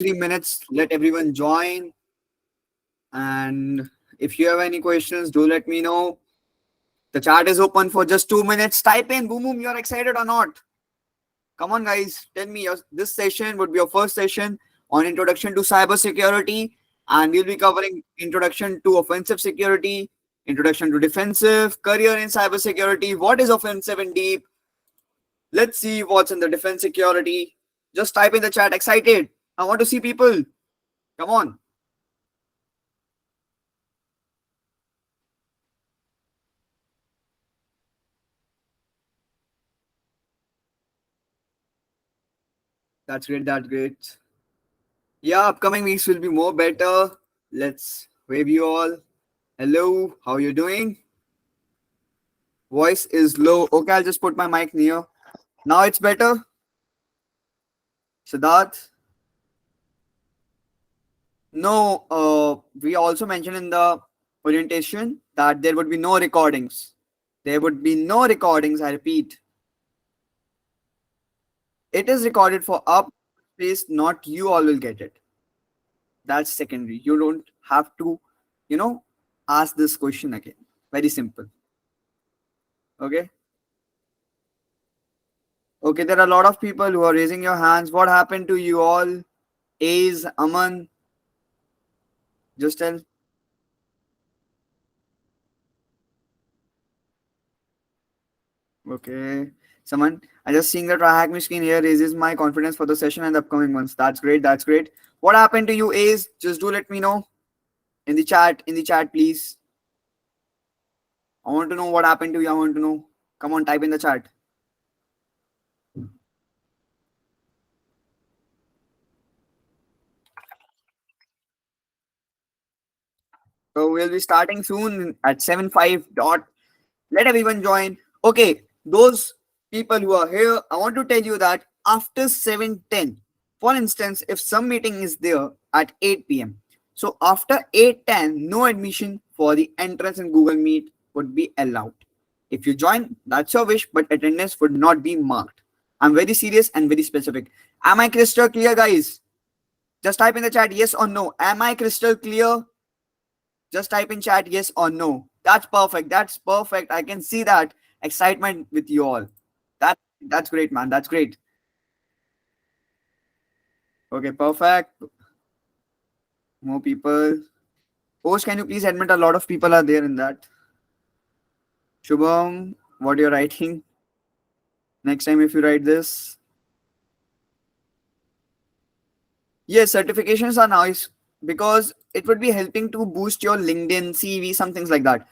3 minutes. Let everyone join. And if you have any questions, do let me know. The chat is open for just 2 minutes. Type in, boom, boom, you're excited or not. Come on, guys. Tell me, this session would be your first session on introduction to cybersecurity. And we'll be covering introduction to offensive security, introduction to defensive, career in cybersecurity, what is offensive in deep. Let's see what's in the defense security. Just type in the chat, excited. I want to see people. Come on. That's great. That's great. Yeah, upcoming weeks will be more better. Let's wave you all. Hello, how you doing? Voice is low. Okay, I'll just put my mic near. Now it's better. Siddharth. No, we also mentioned in the orientation that there would be no recordings. There would be no recordings, I repeat. It is recorded for up space, not you all will get it. That's secondary. You don't have to, you know, ask this question again. Very simple. Okay. Okay, there are a lot of people who are raising your hands. What happened to you all? Ace, Aman, just tell. Okay. Someone, I just seeing the TryHackMe screen here raises my confidence for the session and the upcoming ones. That's great. That's great. What happened to you, Ace? Just do let me know in the chat. In the chat, please. I want to know what happened to you. I want to know. Come on, type in the chat. So we'll be starting soon at 7:05 dot. Let everyone join. Okay, those people who are here, I want to tell you that after 7:10, for instance, if some meeting is there at 8 p.m., so after 8:10, no admission for the entrance in Google Meet would be allowed. If you join, that's your wish, but attendance would not be marked. I'm very serious and very specific. Am I crystal clear, guys? Just type in the chat yes or no. Am I crystal clear? Just type in chat yes or no. That's perfect. That's perfect. I can see that excitement with you all. That's great, man. That's great. Okay, perfect. More people. Post, can you please admit a lot of people are there in that? Shubham, what you're writing? Next time if you write this. Yes, certifications are nice because it would be helping to boost your LinkedIn, CV, some things like that.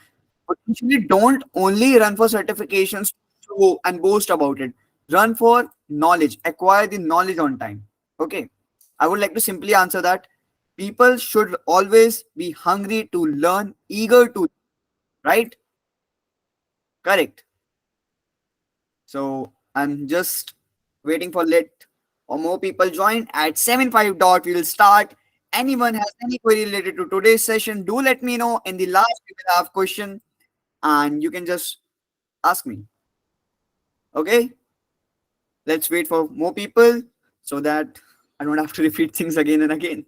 But usually don't only run for certifications to and boast about it. Run for knowledge, acquire the knowledge on time. Okay. I would like to simply answer that people should always be hungry to learn, eager to, right? Correct. So I'm just waiting for let or more people join. At 7:05 dot, we will start. Anyone has any query related to today's session, do let me know. In the last, we will have question and you can just ask me. Okay, let's wait for more people so that I don't have to repeat things again and again.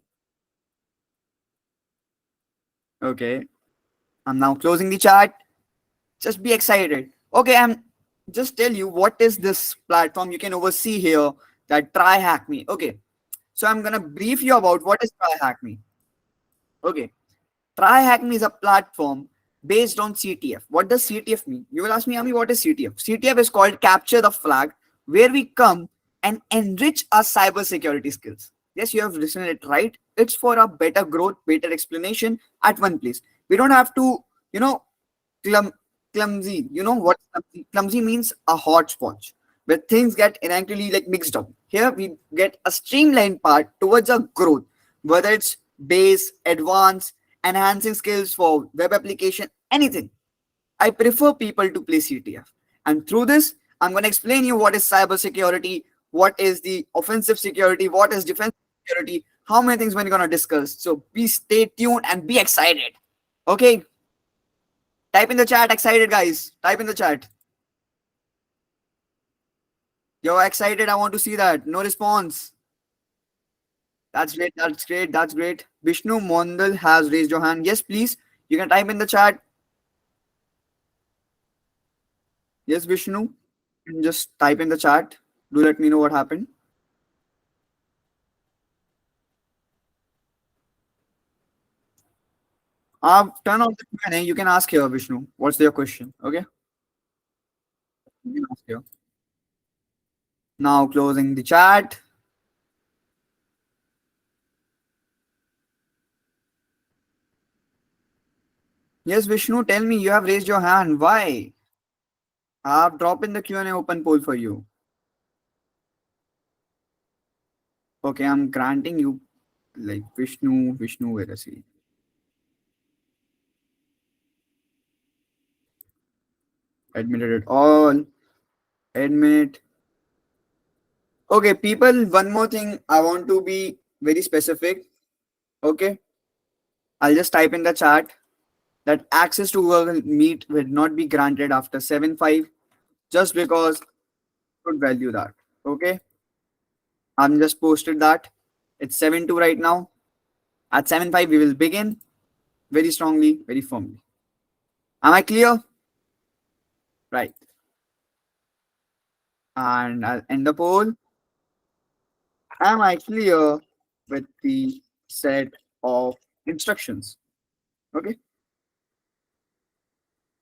Okay, I'm now closing the chat. Just be excited. Okay, I'm just tell you what is this platform you can oversee here, that TryHackMe. Okay, so I'm gonna brief you about what is TryHackMe. Okay, TryHackMe is a platform based on CTF. What does CTF mean? You will ask me, Ami, what is CTF? CTF is called Capture the Flag, where we come and enrich our cybersecurity skills. Yes, you have listened it right. It's for a better growth, better explanation at one place. We don't have to, you know, clum, clumsy. You know what clumsy? Clumsy means a hodgepodge, where things get inaccurately like mixed up. Here we get a streamlined part towards a growth, whether it's base, advanced, enhancing skills for web application, anything. I prefer people to play CTF. And through this, I'm going to explain you what is cybersecurity, what is the offensive security, what is defensive security, how many things we're going to discuss. So please stay tuned and be excited. Okay, type in the chat, excited guys. Type in the chat. You're excited. I want to see that. No response. That's great. That's great. That's great. Vishnu Mondal has raised your hand. Yes, please. You can type in the chat. Yes, Vishnu. You can just type in the chat. Do let me know what happened. Turn off the Q&A. You can ask here, Vishnu. What's your question? Okay. You can ask here. Now closing the chat. Yes, Vishnu. Tell me. You have raised your hand. Why? I've dropped in the Q&A open poll for you. Okay, I'm granting you like Vishnu, where is he? Admitted it all. Admit. Okay, people, one more thing. I want to be very specific. Okay, I'll just type in the chat that access to Google Meet will not be granted after 7:5 just because I could value that. Okay, I'm just posted that. It's 7:2 right now. At 7:5, we will begin very strongly, very firmly. Am I clear? Right. And I'll end the poll. Am I clear with the set of instructions? Okay.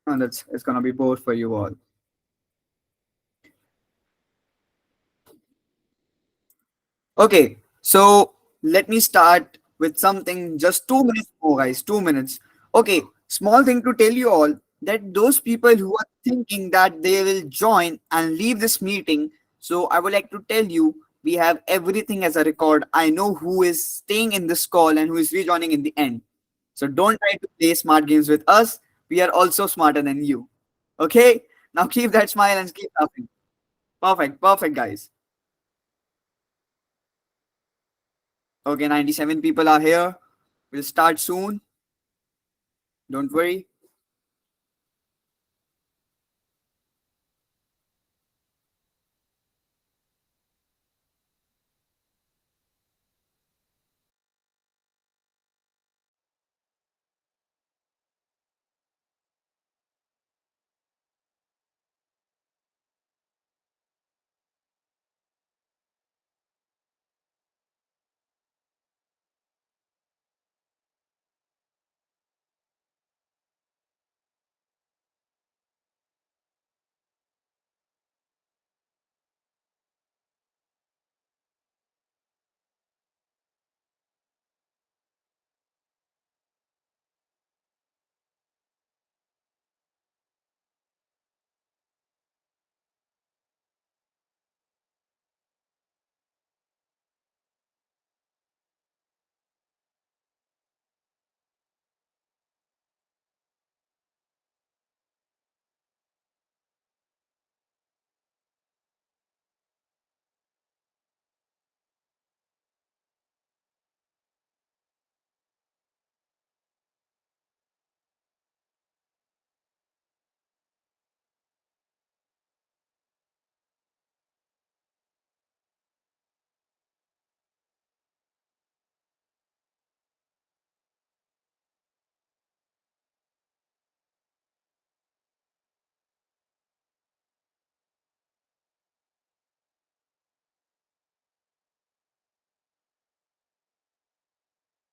And that's it's gonna be both for you all. Okay, so let me start with something just 2 minutes more, guys. 2 minutes. Okay, small thing to tell you all that those people who are thinking that they will join and leave this meeting. So I would like to tell you we have everything as a record. I know who is staying in this call and who is rejoining in the end. So don't try to play smart games with us. We are also smarter than you. Okay, now keep that smile and keep laughing. Perfect, perfect, guys. Okay, 97 people are here. We'll start soon. Don't worry.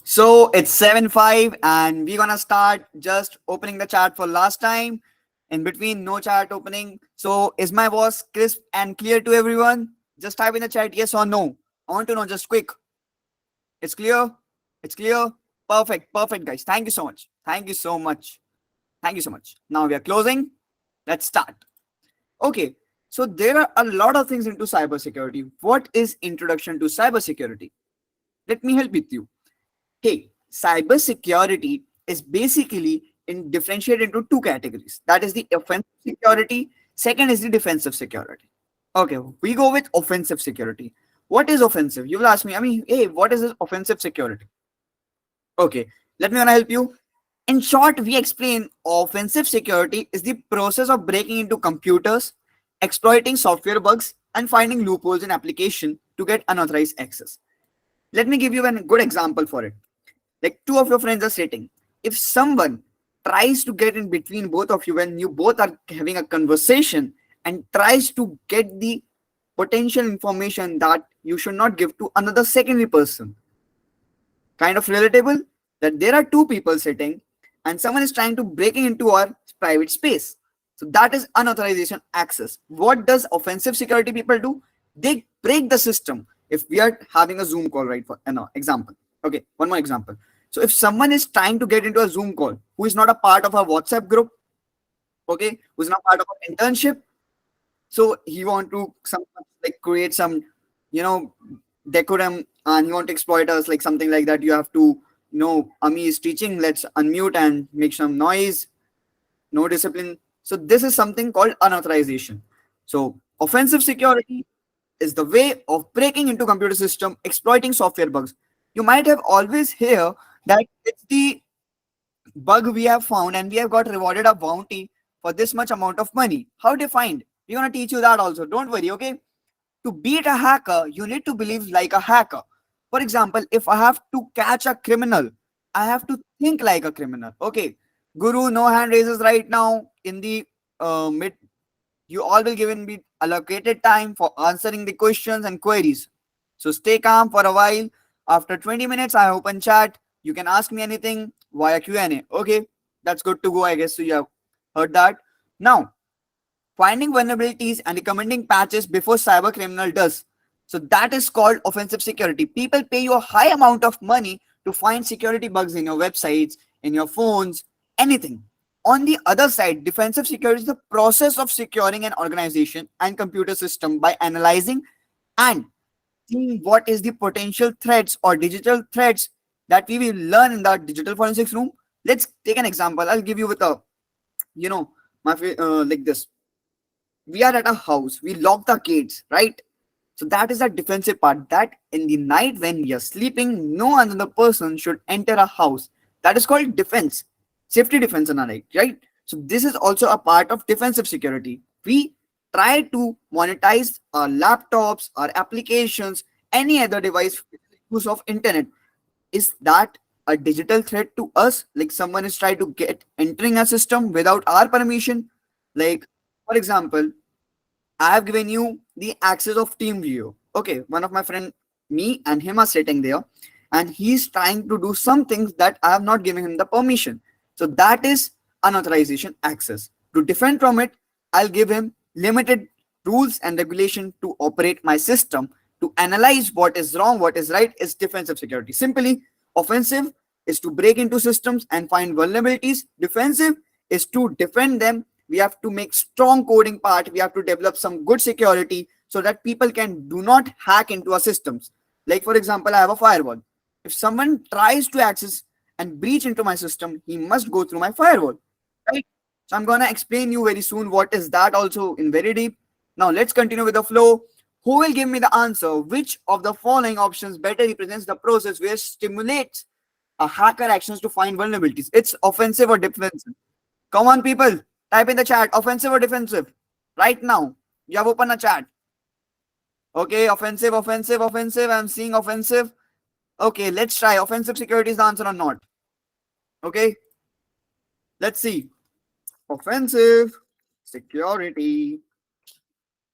So it's 7:05 and we're gonna start just opening the chat for last time. In between, no chat opening. So is my voice crisp and clear to everyone? Just type in the chat yes or no. I want to know just quick. It's clear? It's clear? Perfect, perfect, guys. Thank you so much. Thank you so much. Thank you so much. Now we are closing. Let's start. Okay. So there are a lot of things into cybersecurity. What is introduction to cybersecurity? Let me help with you. Hey, cybersecurity is basically differentiated into two categories. That is the offensive security. Second is the defensive security. Okay, we go with offensive security. What is offensive? You will ask me, I mean, hey, what is this offensive security? Okay, let me wanna help you. In short, we explain offensive security is the process of breaking into computers, exploiting software bugs, and finding loopholes in application to get unauthorized access. Let me give you a good example for it. Like two of your friends are sitting. If someone tries to get in between both of you when you both are having a conversation and tries to get the potential information that you should not give to another secondary person, kind of relatable that there are two people sitting and someone is trying to breaking into our private space. So that is unauthorization access. What does offensive security people do? They break the system. If we are having a Zoom call, right, for an example. Okay, one more example. So if someone is trying to get into a Zoom call who is not a part of our WhatsApp group, okay, who's not part of our internship, so he want to some like create some, you know, decorum, and he want to exploit us like something like that. You have to, Ami is teaching, let's unmute and make some noise, no discipline. So this is something called unauthorization. So offensive security is the way of breaking into computer system, exploiting software bugs. You might have always hear that it's the bug we have found and we have got rewarded a bounty for this much amount of money. How defined? We're gonna teach you that also. Don't worry, okay? To beat a hacker, you need to believe like a hacker. For example, if I have to catch a criminal, I have to think like a criminal. Okay, Guru, no hand raises right now in the mid. You all will given be allocated time for answering the questions and queries. So stay calm for a while. After 20 minutes, I open chat. You can ask me anything via Q&A. Okay, that's good to go, I guess. So you have heard that. Now, finding vulnerabilities and recommending patches before cyber criminal does. So that is called offensive security. People pay you a high amount of money to find security bugs in your websites, in your phones, anything. On the other side, defensive security is the process of securing an organization and computer system by analyzing and seeing what is the potential threats or digital threats that we will learn in the digital forensics room. Let's take an example. I'll give you with a, you know, like this. We are at a house, we lock the gates, right? So that is the defensive part, that in the night when we are sleeping, no another person should enter a house. That is called defense, safety defense in a night, right? So this is also a part of defensive security. We try to monetize our laptops, our applications, any other device use of internet. Is that a digital threat to us? Like someone is trying to get entering a system without our permission? Like, for example, I have given you the access of TeamViewer. Okay, one of my friend, me and him are sitting there, and he's trying to do some things that I have not given him the permission. So that is unauthorization access. To defend from it, I'll give him limited rules and regulation to operate my system. To analyze what is wrong, what is right is defensive security. Simply, offensive is to break into systems and find vulnerabilities. Defensive is to defend them. We have to make strong coding part. We have to develop some good security so that people can do not hack into our systems. Like for example, I have a firewall. If someone tries to access and breach into my system, he must go through my firewall, right? So I'm gonna explain you very soon what is that also in very deep. Now let's continue with the flow. Who will give me the answer? Which of the following options better represents the process where stimulates a hacker actions to find vulnerabilities? It's offensive or defensive? Come on, people. Type in the chat, offensive or defensive? Right now. You have opened a chat. Okay, offensive, offensive, offensive. I'm seeing offensive. Okay, let's try. Offensive security is the answer or not? Okay, let's see. Offensive security.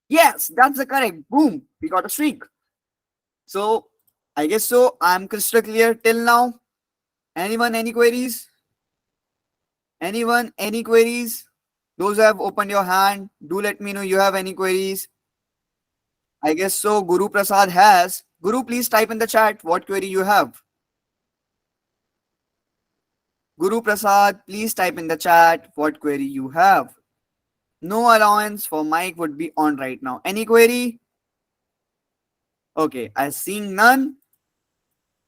Yes, that's the correct. Boom. We got a streak. So, I guess so. I'm crystal clear till now. Anyone, any queries? Anyone, any queries? Those who have opened your hand, do let me know you have any queries. I guess so. Guru Prasad has. Guru, please type in the chat what query you have. Guru Prasad, please type in the chat what query you have. No allowance for mic would be on right now. Any query? Okay, I seeing none.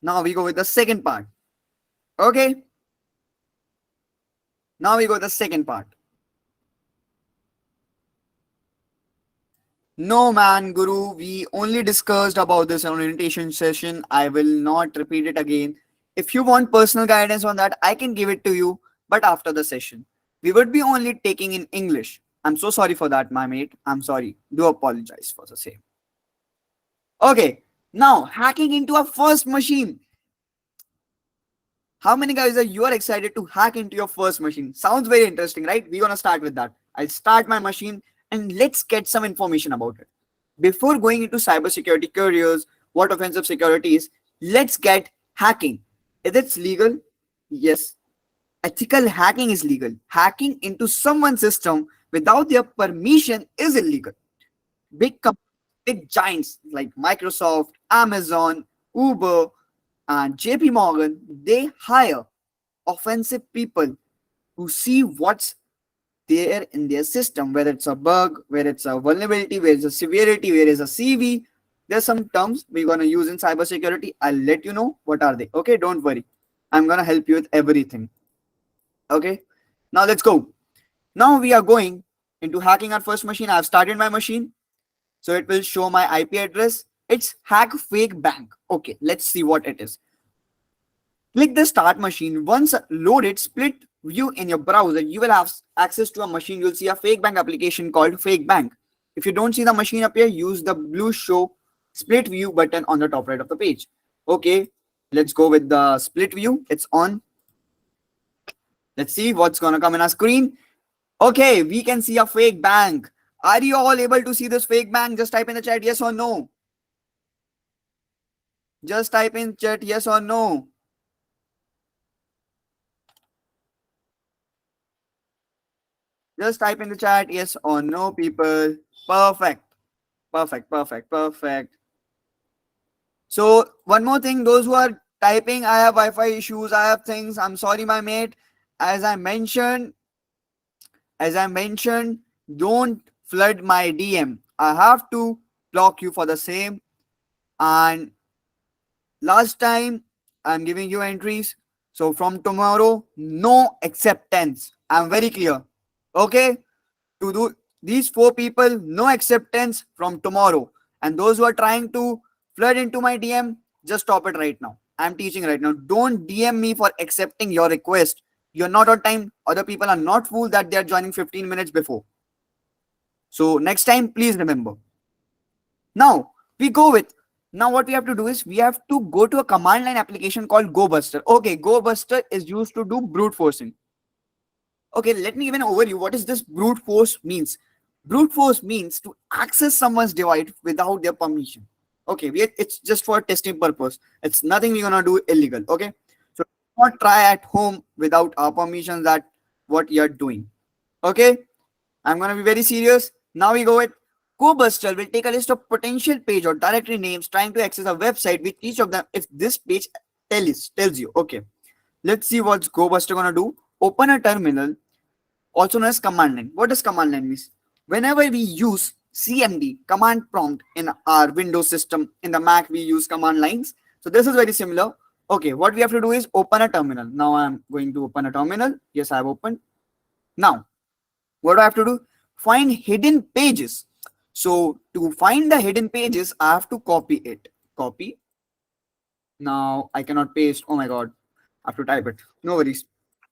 Now we go with the second part. Okay. Now we go with the second part. No man, Guru, we only discussed about this orientation session. I will not repeat it again. If you want personal guidance on that, I can give it to you, but after the session. We would be only taking in English. I'm so sorry for that, my mate. I'm sorry. Do apologize for the same. Okay, Now, hacking into our first machine. How many guys are you are excited to hack into your first machine? Sounds very interesting, right? We're gonna start with that. I'll start my machine and let's get some information about it. Before going into cybersecurity careers, what offensive security is, let's get hacking. Is it legal? Yes. Ethical hacking is legal. Hacking into someone's system without their permission is illegal. Big big giants like Microsoft, Amazon, Uber, and JP Morgan, they hire offensive people to see what's there in their system, whether it's a bug, whether it's a vulnerability, where it's a severity, where is a CV. There's some terms we're gonna use in cybersecurity. I'll let you know what are they. Okay, don't worry. I'm gonna help you with everything. Okay, now let's go. Now we are going into hacking our first machine. I've started my machine, so it will show my IP address. It's hack fake bank. Okay, let's see what it is. Click the start machine. Once loaded split view in your browser, you will have access to a machine. You'll see a fake bank application called fake bank. If you don't see the machine appear, use the blue show split view button on the top right of the page. Okay, let's go with the split view. It's on. Let's see what's gonna come in our screen. Okay, we can see a fake bank. Are you all able to see this fake bank? Just type in the chat yes or no. Just type in chat yes or no. Just type in the chat yes or no, people. Perfect. Perfect. Perfect. Perfect. So one more thing, those who are typing, I have Wi-Fi issues, I have things. I'm sorry, my mate. As I mentioned, as I mentioned, don't flood my DM. I have to block you for the same. And last time, I'm giving you entries. So from tomorrow, no acceptance. I'm very clear. Okay? To do these four people, no acceptance from tomorrow. And those who are trying to flood into my DM, just stop it right now. I'm teaching right now. Don't DM me for accepting your request. You're not on time. Other people are not fooled that they're joining 15 minutes before. So next time, please remember. Now we go with. Now what we have to do is we have to go to a command line application called GoBuster. Okay, GoBuster is used to do brute forcing. Okay, let me give an overview. What is this brute force means? Brute force means to access someone's device without their permission. Okay, it's just for testing purpose. It's nothing we're gonna do illegal. Okay, so do not try at home without our permission that what you're doing. Okay, I'm gonna be very serious. Now we go with GoBuster will take a list of potential page or directory names trying to access a website with each of them if this page tells you. Okay, let's see what's GoBuster gonna do. Open a terminal, also known as command line. What does command line mean? Whenever we use CMD, command prompt, in our Windows system, in the Mac we use command lines. So this is very similar. Okay, what we have to do is open a terminal. Now I'm going to open a terminal. Yes, I have opened. Now, what do I have to do? Find hidden pages. So to find the hidden pages, I have to copy it. Copy. Now I cannot paste. Oh my god. I have to type it. No worries.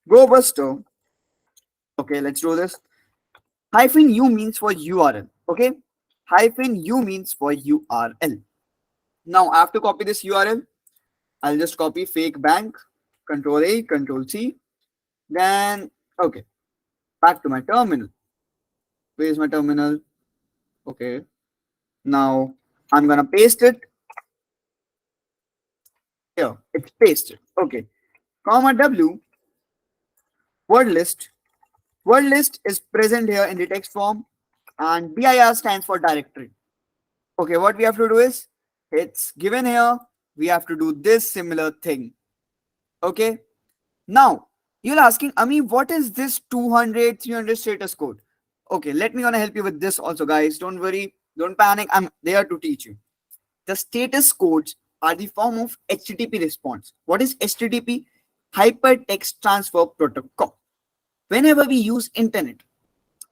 GoBuster. Okay, let's do this. Hyphen U means for URL. Okay. Hyphen U means for URL. Now I have to copy this URL. I'll just copy fake bank. Control A, Control C. Then, okay. Back to my terminal. Where is my terminal? Okay. Now I'm gonna paste it. Here, it's pasted. Okay. Comma W. Word list. Word list is present here in the text form. And dir stands for directory. Okay, what we have to do is, it's given here, we have to do this similar thing. Okay, now you're asking, Ami, what is this 200 300 status code? Okay, let me gonna help you with this also, guys. Don't worry, don't panic, I'm there to teach you. The status codes are the form of HTTP response. What is HTTP? Hypertext Transfer Protocol. Whenever we use internet,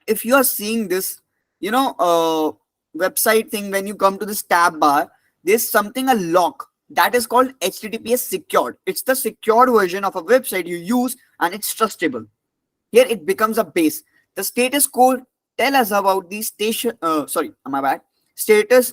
if you are seeing this, website thing, when you come to this tab bar, there's something, a lock that is called HTTPS secured. It's the secured version of a website you use and it's trustable. Here it becomes a base. The status code tell us about the status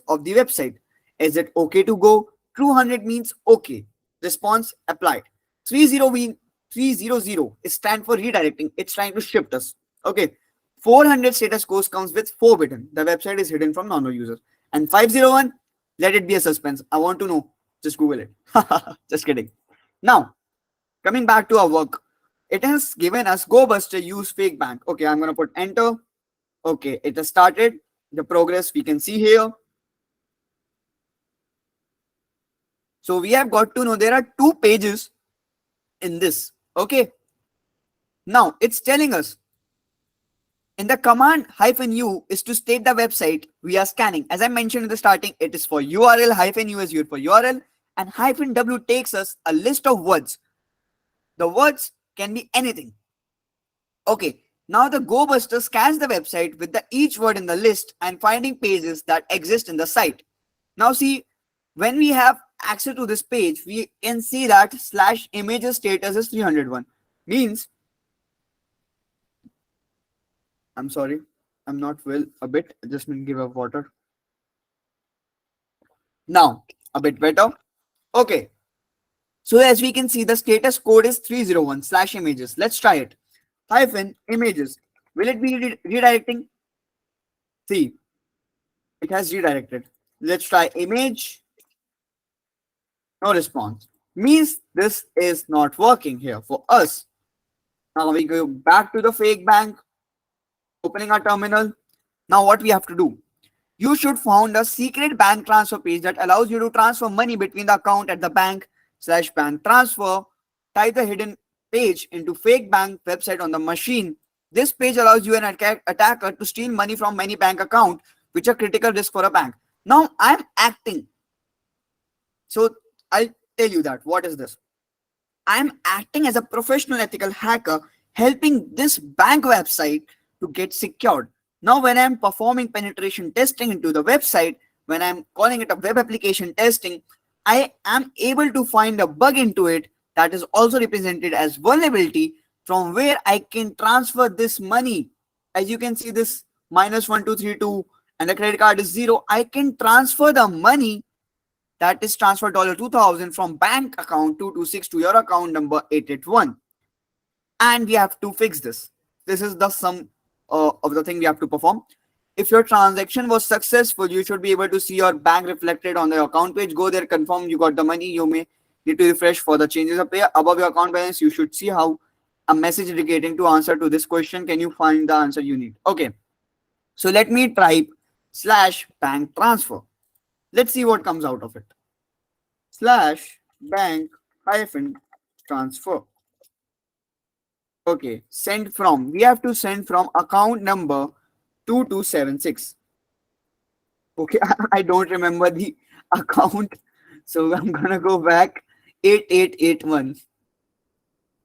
of the website. Is it okay to go? 200 means okay. Response applied. 300 is stand for redirecting. It's trying to shift us. Okay. 400 status codes comes with forbidden. The website is hidden from normal users. And 501, let it be a suspense. I want to know. Just Google it. Just kidding. Now, coming back to our work, it has given us go buster use fake bank. Okay, I'm gonna put enter. Okay, it has started. The progress we can see here. So we have got to know there are two pages in this. Okay. Now it's telling us in the command -u is to state the website we are scanning. As I mentioned in the starting, it is for URL, -u is used for URL, and -w takes us a list of words. The words can be anything. Okay. Now the Go Buster scans the website with the each word in the list and finding pages that exist in the site. Now see, when we have access to this page, we can see that /images status is 301. Means, I'm sorry, I'm not well a bit. Just give up water. Now, a bit better. Okay. So as we can see, the status code is 301 /images. Let's try it. -images. Will it be redirecting? See, it has redirected. Let's try image. No response. Means this is not working here for us. Now we go back to the fake bank, opening our terminal. Now what we have to do? You should found a secret bank transfer page that allows you to transfer money between the account at the bank /bank transfer. Type the hidden page into fake bank website on the machine. This page allows you an attacker to steal money from many bank accounts, which are critical risk for a bank. Now I'm acting. So I'll tell you that. What is this? I'm acting as a professional ethical hacker, helping this bank website to get secured. Now, when I'm performing penetration testing into the website, when I'm calling it a web application testing, I am able to find a bug into it that is also represented as vulnerability from where I can transfer this money. As you can see, this -1232 and the credit card is 0. I can transfer the money that is transfer $2,000 from bank account 226 to your account number 881. And we have to fix this. This is the sum of the thing we have to perform. If your transaction was successful, you should be able to see your bank reflected on the account page. Go there, confirm you got the money. You may need to refresh for the changes appear. Above your account balance, you should see how a message indicating to answer to this question. Can you find the answer you need? Okay. So let me type /bank transfer. Let's see what comes out of it. /bank transfer. Okay, send from. We have to send from account number 2276. Okay, I don't remember the account. So I'm gonna go back 8881.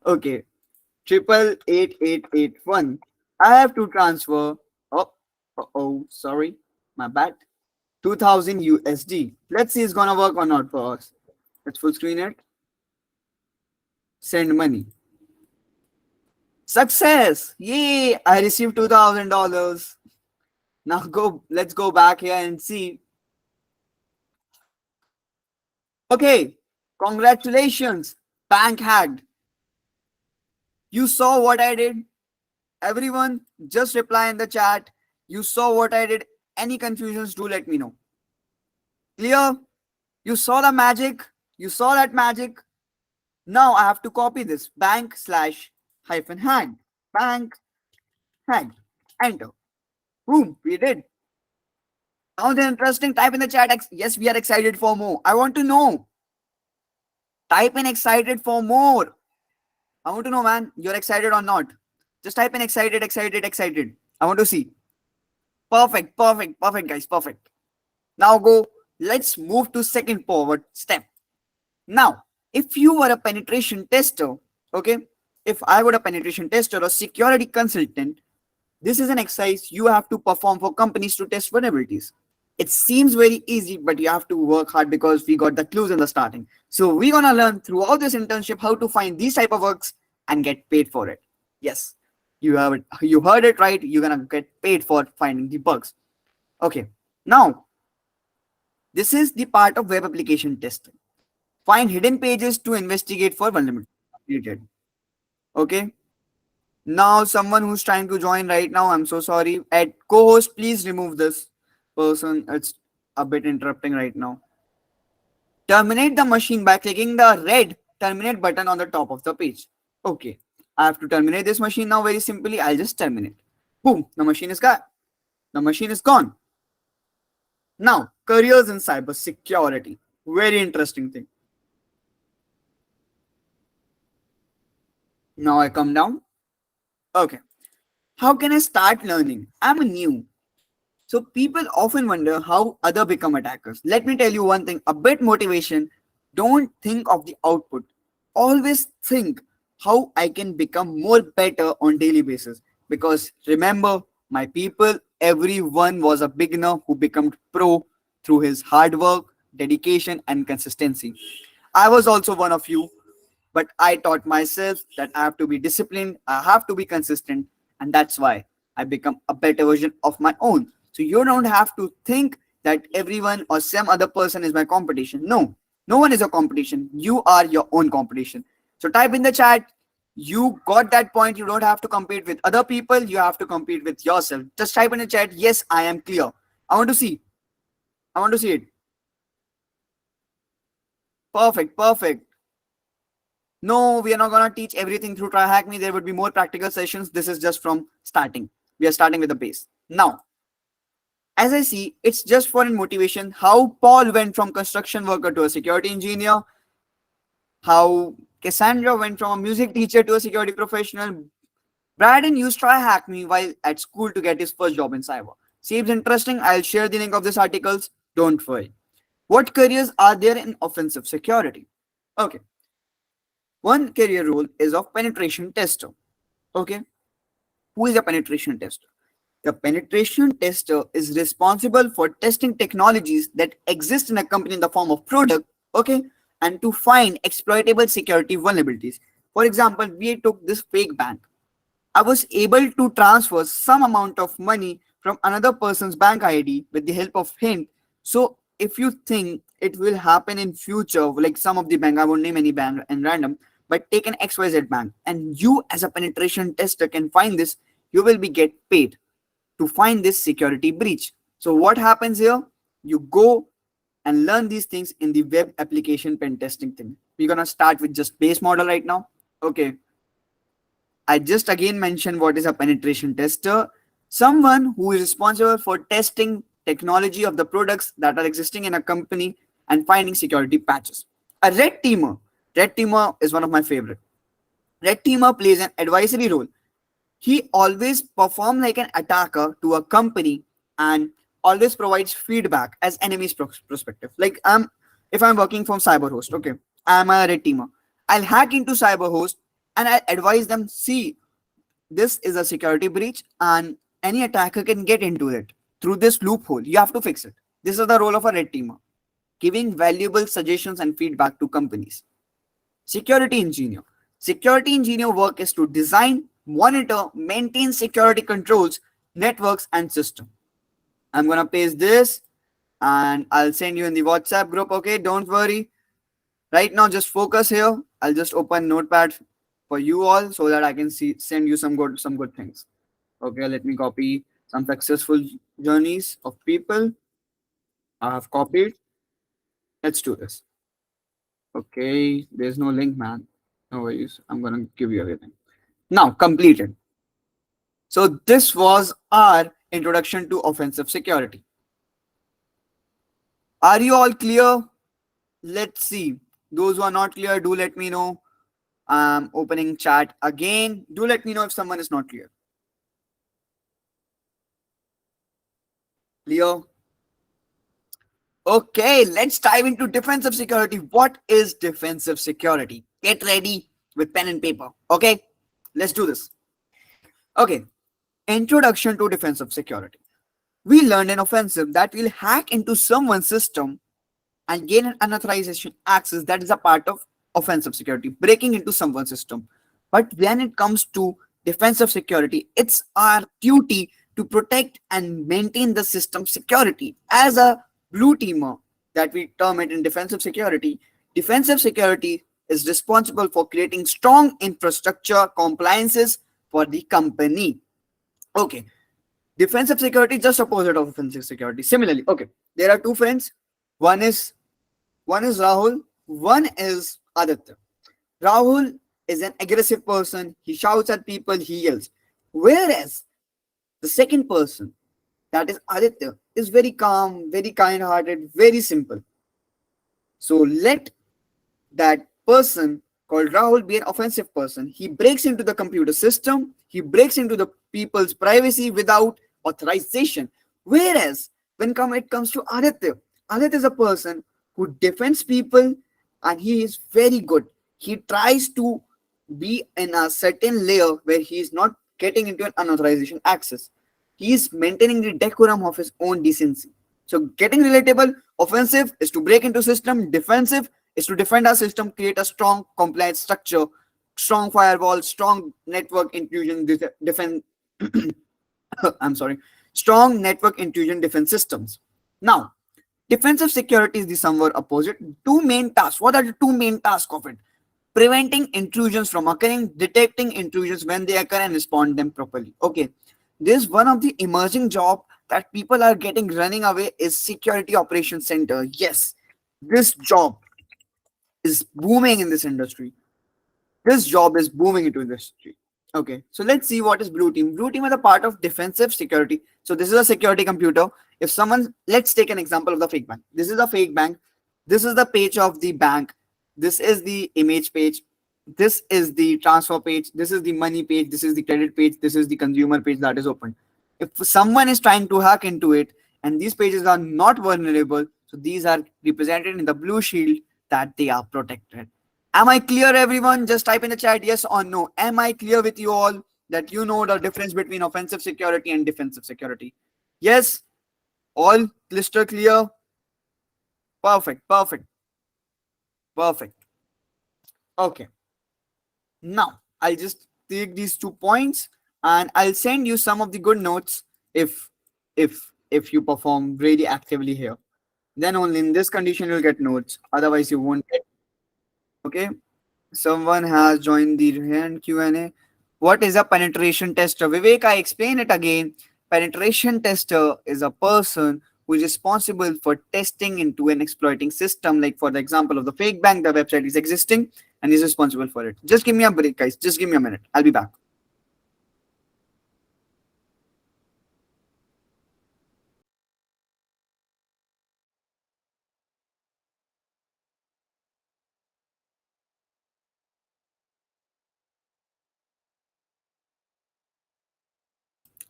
Okay, 888881. I have to transfer. Oh, sorry, my bad. 2000 USD. Let's see it's gonna work or not for us. Let's full screen it. Send money. Success! Yay! I received $2,000. Now let's go back here and see. Okay, congratulations, bank hacked. You saw what I did? Everyone, just reply in the chat. You saw what I did. Any confusions, do let me know. Clear? You saw the magic? You saw that magic? Now I have to copy this. Bank /-hacked. Bank hacked. Enter. Boom, we did. Now the interesting, type in the chat. Yes, we are excited for more. I want to know. Type in excited for more. I want to know, man, you're excited or not. Just type in excited, excited, excited. I want to see. Perfect, perfect, perfect, guys, perfect. Now go, let's move to second forward step. Now, if you were a penetration tester, okay, if I were a penetration tester or security consultant, this is an exercise you have to perform for companies to test vulnerabilities. It seems very easy, but you have to work hard because we got the clues in the starting. So we're gonna learn throughout this internship how to find these type of works and get paid for it. Yes, you heard it right. You're gonna get paid for finding the bugs. Okay, now this is the part of web application testing. Find hidden pages to investigate for vulnerability. Completed. Okay. Now, someone who's trying to join right now, I'm so sorry. At co-host, please remove this person. It's a bit interrupting right now. Terminate the machine by clicking the red terminate button on the top of the page. Okay. I have to terminate this machine now very simply. I'll just terminate. Boom. The machine is gone. The machine is gone. Now, careers in cyber security. Very interesting thing. Now I come down. Okay. How can I start learning? I'm new. So people often wonder how other become attackers. Let me tell you one thing, a bit motivation. Don't think of the output. Always think how I can become more better on daily basis. Because remember, my people, everyone was a beginner who became pro through his hard work, dedication, and consistency. I was also one of you, but I taught myself that I have to be disciplined, I have to be consistent, and that's why I become a better version of my own. So you don't have to think that everyone or some other person is my competition. No, no one is your competition. You are your own competition. So type in the chat. You got that point. You don't have to compete with other people. You have to compete with yourself. Just type in the chat. Yes, I am clear. I want to see. I want to see it. Perfect. Perfect. No, we are not gonna teach everything through TryHackMe. There would be more practical sessions. This is just from starting. We are starting with the base. Now, as I see, it's just for motivation. How Paul went from construction worker to a security engineer. How Cassandra went from a music teacher to a security professional. Braden used TryHackMe while at school to get his first job in cyber. Seems interesting. I'll share the link of these articles. Don't worry. What careers are there in offensive security? Okay. One career role is of penetration tester. Okay. Who is a penetration tester? The penetration tester is responsible for testing technologies that exist in a company in the form of product, okay, and to find exploitable security vulnerabilities. For example, we took this fake bank. I was able to transfer some amount of money from another person's bank ID with the help of hint. So if you think it will happen in future, like some of the bank, I won't name any bank in random, but take an XYZ bank, and you as a penetration tester can find this, you will be get paid to find this security breach. So what happens here? You go and learn these things in the web application pen testing thing. We're gonna start with just base model right now. Okay. I just again mentioned what is a penetration tester. Someone who is responsible for testing technology of the products that are existing in a company and finding security patches. A red teamer. Red teamer is one of my favorite. Red teamer plays an advisory role. He always performs like an attacker to a company and always provides feedback as enemy's perspective. Like if I'm working from CyberHost, okay, I'm a red teamer. I'll hack into CyberHost and I advise them, see, this is a security breach and any attacker can get into it through this loophole. You have to fix it. This is the role of a red teamer, giving valuable suggestions and feedback to companies. Security engineer. Security engineer work is to design, monitor, maintain security controls, networks, and system. I'm gonna paste this and I'll send you in the WhatsApp group. Okay, don't worry. Right now, just focus here. I'll just open Notepad for you all so that I can see send you some good things. Okay, let me copy some successful journeys of people. I have copied. Let's do this. Okay, there's no link, man. No worries. I'm gonna give you everything. Now, completed. So this was our introduction to offensive security. Are you all clear? Let's see. Those who are not clear, do let me know. I'm opening chat again. Do let me know if someone is not clear. Clear? Okay, let's dive into defensive security. What is defensive security? Get ready with pen and paper. Okay, let's do this. Okay, introduction to defensive security. We learned an offensive that will hack into someone's system and gain an unauthorized access. That is a part of offensive security, breaking into someone's system. But when it comes to defensive security, it's our duty to protect and maintain the system security. As a blue teamer, that we term it in defensive security, Defensive security is responsible for creating strong infrastructure compliances for the company. Okay, defensive security just opposite of offensive security. Similarly, okay, there are two friends. One is one is Rahul, one is Aditya. Rahul is an aggressive person. He shouts at people, he yells. Whereas the second person, that is Aditya, is very calm, very kind-hearted, very simple. So let that person called Rahul be an offensive person. He breaks into the computer system, he breaks into the people's privacy without authorization. Whereas when it comes to Aditya, Aditya is a person who defends people and he is very good. He tries to be in a certain layer where he is not getting into an unauthorization access. He is maintaining the decorum of his own decency. So getting relatable, offensive is to break into system, defensive is to defend our system, create a strong compliance structure, strong firewall, strong network intrusion defense. I'm sorry, strong network intrusion defense systems. Now, defensive security is the somewhat opposite. Two main tasks. What are the two main tasks of it? Preventing intrusions from occurring, detecting intrusions when they occur, and respond them properly. Okay, this one of the emerging job that people are getting running away is security operations center. Yes, this job is booming in this industry. This job is booming into industry. Okay, so let's see what is blue team. Blue team is a part of defensive security. So this is a security computer. If someone, let's take an example of the fake bank. This is a fake bank. This is the page of the bank. This is the image page. This is the transfer page. This is the money page. This is the credit page. This is the consumer page that is open. If someone is trying to hack into it and these pages are not vulnerable, so these are represented in the blue shield that they are protected. Am I clear, everyone? Just type in the chat yes or no. Am I clear with you all that you know the difference between offensive security and defensive security? Yes, all crystal clear. Perfect, perfect, perfect. Okay. Now I'll just take these 2 points and I'll send you some of the good notes if if you perform really actively here. Then only in this condition you'll get notes. Otherwise you won't get. Okay. Someone has joined the hand Q&A. What is a penetration tester? Vivek, I explain it again. Penetration tester is a person who is responsible for testing into an exploiting system. Like for the example of the fake bank, the website is existing and is responsible for it. Just give me a break, guys. Just give me a minute. I'll be back.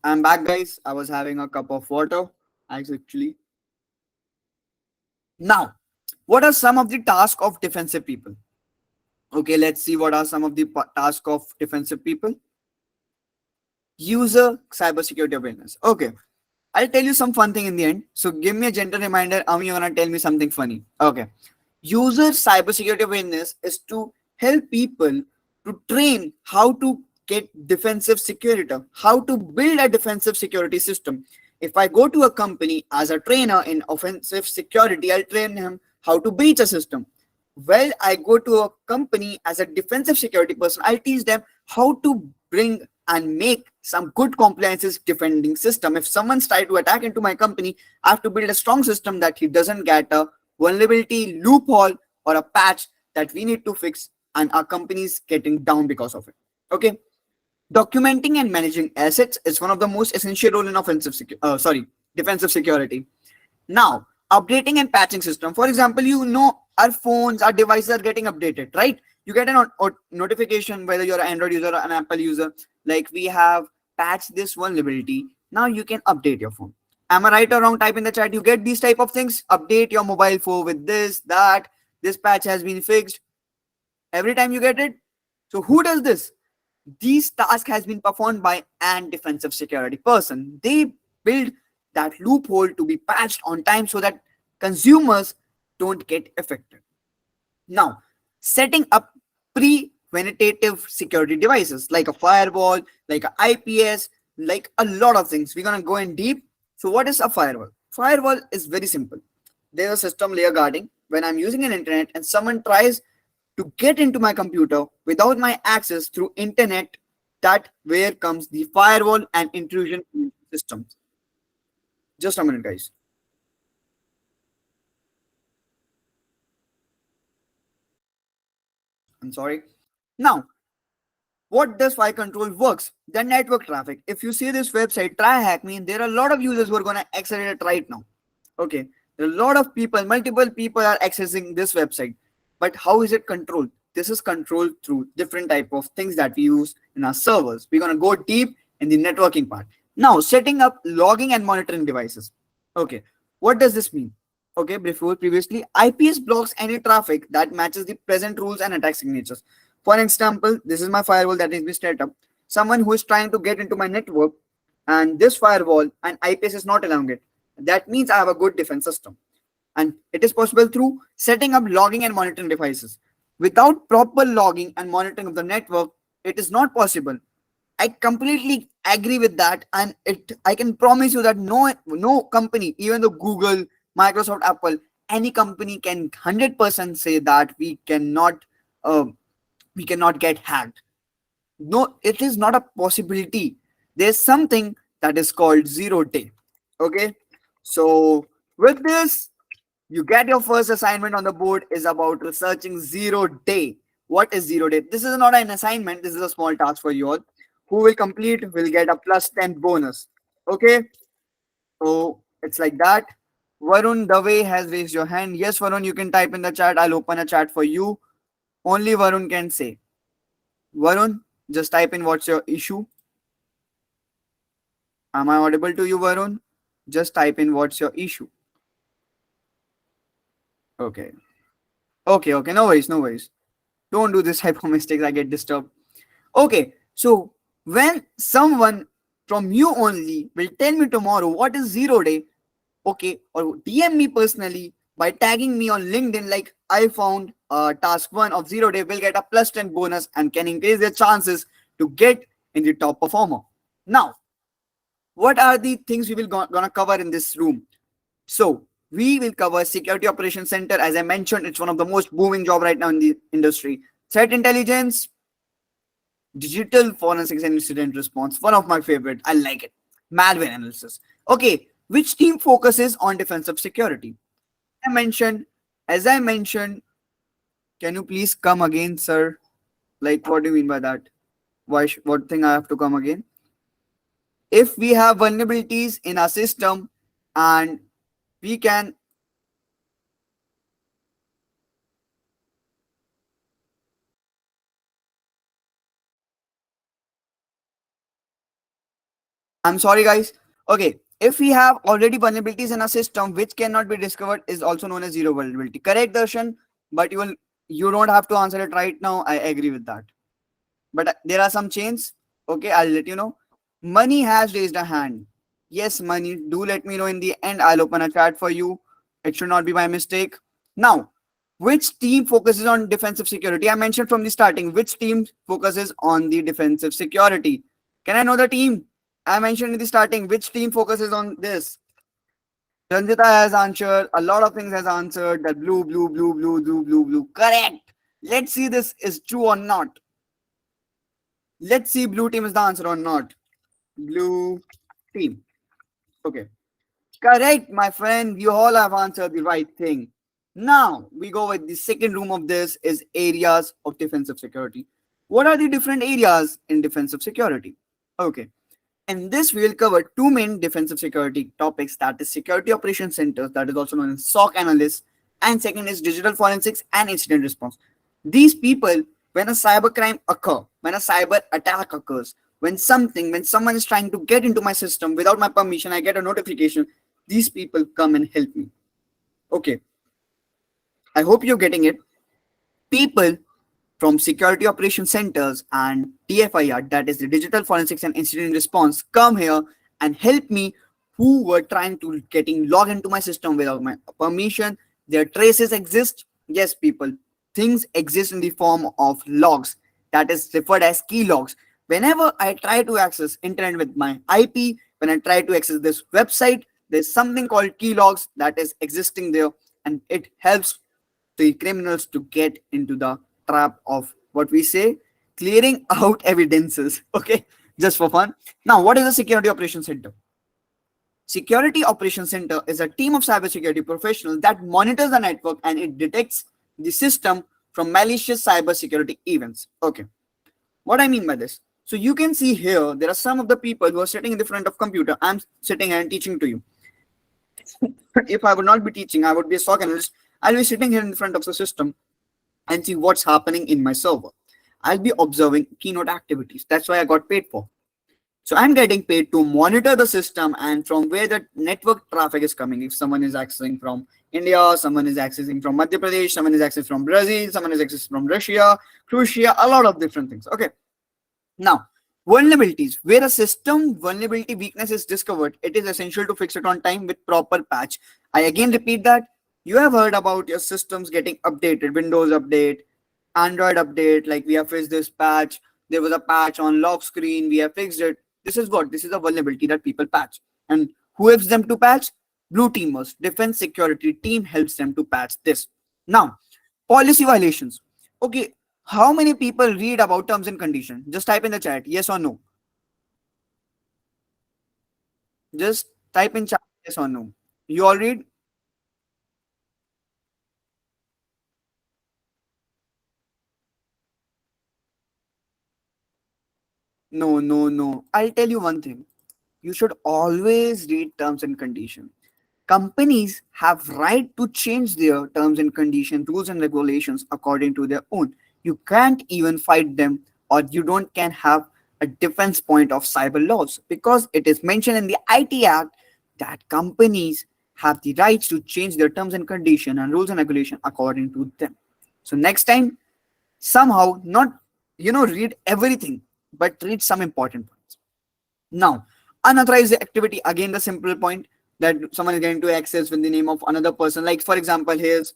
I'm back, guys. I was having a cup of water. Actually. Now, what are some of the tasks of defensive people? Okay, let's see what are some of the tasks of defensive people. User cybersecurity awareness. Okay, I'll tell you some fun thing in the end. So give me a gentle reminder. You're gonna tell me something funny. Okay. User cybersecurity awareness is to help people to train how to get defensive security, how to build a defensive security system. If I go to a company as a trainer in offensive security, I'll train him how to breach a system. Well, I go to a company as a defensive security person, I'll teach them how to bring and make some good compliances defending system. If someone's trying to attack into my company, I have to build a strong system that he doesn't get a vulnerability, loophole, or a patch that we need to fix, and our company is getting down because of it. Okay. Documenting and managing assets is one of the most essential role in defensive security. Now, updating and patching system. For example, our phones, our devices are getting updated, right? You get a notification whether you're an Android user or an Apple user. Like we have patched this vulnerability. Now you can update your phone. Am I right or wrong? Type in the chat. You get these type of things. Update your mobile phone with this, that. This patch has been fixed. Every time you get it. So who does this? These task has been performed by an defensive security person. They build that loophole to be patched on time so that consumers don't get affected. Now, setting up preventative security devices like a firewall, like a IPS, like a lot of things. We're gonna go in deep. So, what is a firewall? Firewall is very simple. There's a system layer guarding when I'm using an internet and someone tries to get into my computer without my access through internet, that where comes the firewall and intrusion systems. Just a minute, guys. I'm sorry. Now, what does file control works? The network traffic. If you see this website, TryHackMe, there are a lot of users who are going to accelerate it right now. Okay, there are a lot of people, multiple people are accessing this website. But how is it controlled? This is controlled through different type of things that we use in our servers. We're going to go deep in the networking part. Now, setting up logging and monitoring devices. Okay, what does this mean? Okay, before previously, IPS blocks any traffic that matches the present rules and attack signatures. For example, this is my firewall that is being set up. Someone who is trying to get into my network and this firewall and IPS is not allowing it. That means I have a good defense system. And it is possible through setting up logging and monitoring devices. Without proper logging and monitoring of the network, it is not possible. I completely agree with that, and it I can promise you that no company, even though Google, Microsoft, Apple, any company can 100% say that uh, we cannot get hacked. No, it is not a possibility. There's something that is called 0 day. Okay, so with this, you get your first assignment on the board is about researching 0 day. What is 0 day? This is not an assignment. This is a small task for you all. Who will complete will get a plus 10 bonus. Okay, so it's like that. Varun Dave has raised your hand. Yes, Varun, you can type in the chat. I'll open a chat for you. Only Varun can say. Varun, just type in what's your issue. Am I audible to you, Varun? Just type in what's your issue. Okay. Okay. No worries, no worries. Don't do this type of mistakes. I get disturbed. Okay. So when someone from you only will tell me tomorrow what is 0 day, okay, or DM me personally by tagging me on LinkedIn, like I found task 1 of 0 day, will get a plus 10 bonus and can increase their chances to get in the top performer. Now, what are the things we will gonna cover in this room? So we will cover security operations center. As I mentioned, it's one of the most booming job right now in the industry. Threat intelligence, digital forensics and incident response. One of my favorite. I like it. Malware analysis. Okay, which team focuses on defensive security? I mentioned, as I mentioned, can you please come again, sir? Like, what do you mean by that? What thing I have to come again? If we have vulnerabilities in our system and we can, I'm sorry, guys. Okay, if we have already vulnerabilities in our system which cannot be discovered, is also known as zero vulnerability. Correct, Darshan? But you don't have to answer it right now. I agree with that. But there are some chains. Okay, I'll let you know. Money has raised a hand. Yes, Money. Do let me know in the end. I'll open a chat for you. It should not be my mistake. Now, which team focuses on defensive security? I mentioned from the starting. Which team focuses on the defensive security? Can I know the team? I mentioned in the starting. Which team focuses on this? Ranjita has answered. A lot of things has answered. That blue. Correct. Let's see this is true or not. Let's see blue team is the answer or not. Blue team. Okay. Correct, my friend. You all have answered the right thing. Now we go with the second room of this is areas of defensive security. What are the different areas in defensive security? Okay. In this, we will cover two main defensive security topics, that is security operations centers, that is also known as SOC analysts, and second is digital forensics and incident response. These people, when a cyber crime occur, when a cyber attack occurs, when someone is trying to get into my system without my permission, I get a notification, these people come and help me. Okay, I hope you're getting it. People from security operation centers and DFIR, that is the digital forensics and incident response, come here and help me who were trying to getting logged into my system without my permission. Their traces exist. Yes, people, things exist in the form of logs, that is referred as key logs. Whenever I try to access internet with my IP, when I try to access this website, there's something called key logs that is existing there, and it helps the criminals to get into the trap of what we say clearing out evidences. Okay, just for fun. Now, what is a security operations center? Security operations center is a team of cybersecurity professionals that monitors the network and it detects the system from malicious cybersecurity events. Okay, what I mean by this, so you can see here there are some of the people who are sitting in the front of computer. I'm sitting and teaching to you. If I would not be teaching, I would be a SOC analyst. I'll be sitting here in front of the system and see what's happening in my server. I'll be observing keynote activities. That's why I got paid for. So I'm getting paid to monitor the system and from where the network traffic is coming. If someone is accessing from India, someone is accessing from Madhya Pradesh, someone is accessing from Brazil, someone is accessing from Russia, Croatia, a lot of different things. Okay. Now, vulnerabilities. Where a system vulnerability weakness is discovered, it is essential to fix it on time with proper patch. I again repeat that you have heard about your systems getting updated, Windows update, Android update, like we have fixed this patch. There was a patch on lock screen, we have fixed it. This is what? This is a vulnerability that people patch. And who helps them to patch? Blue teamers, defense security team helps them to patch this. Now, policy violations. Okay, how many people read about terms and conditions? Just type in the chat, yes or no. Just type in chat, yes or no. You all read? No, no, no. I'll tell you one thing. You should always read terms and conditions. Companies have right to change their terms and conditions, rules and regulations according to their own. You can't even fight them, or you don't can have a defense point of cyber laws because it is mentioned in the IT Act that companies have the rights to change their terms and conditions and rules and regulation according to them. So next time, somehow not read everything, but read some important points. Now, unauthorized activity, again the simple point that someone is getting to access with the name of another person. Like for example, here's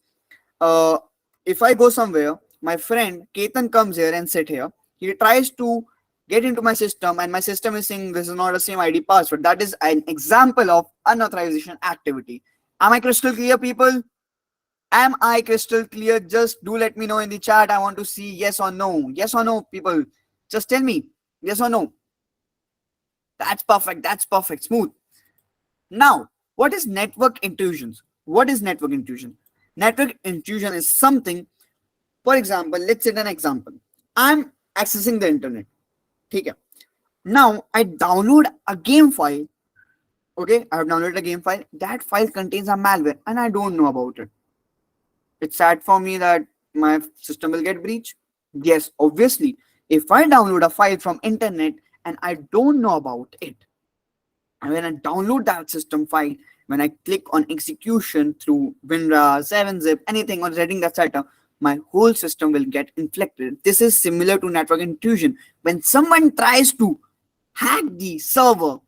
uh if I go somewhere, my friend Ketan comes here and sit here. He tries to get into my system, and my system is saying this is not the same ID password. That is an example of unauthorization activity. Am I crystal clear, people? Am I crystal clear? Just do let me know in the chat. I want to see yes or no. Yes or no, people. Just tell me yes or no. That's perfect. That's perfect. Smooth. Now, what is network intrusions? What is network intrusion? Network intrusion is something, for example, let's set an example. I'm accessing the internet. Okay. Now, I download a game file. Okay, I have downloaded a game file. That file contains a malware and I don't know about it. It's sad for me that my system will get breached. Yes, obviously. If I download a file from internet and I don't know about it, and when I download that system file, when I click on execution through WinRAR, 7-zip, anything on reading that setup, my whole system will get infected. This is similar to network intrusion. When someone tries to hack the server,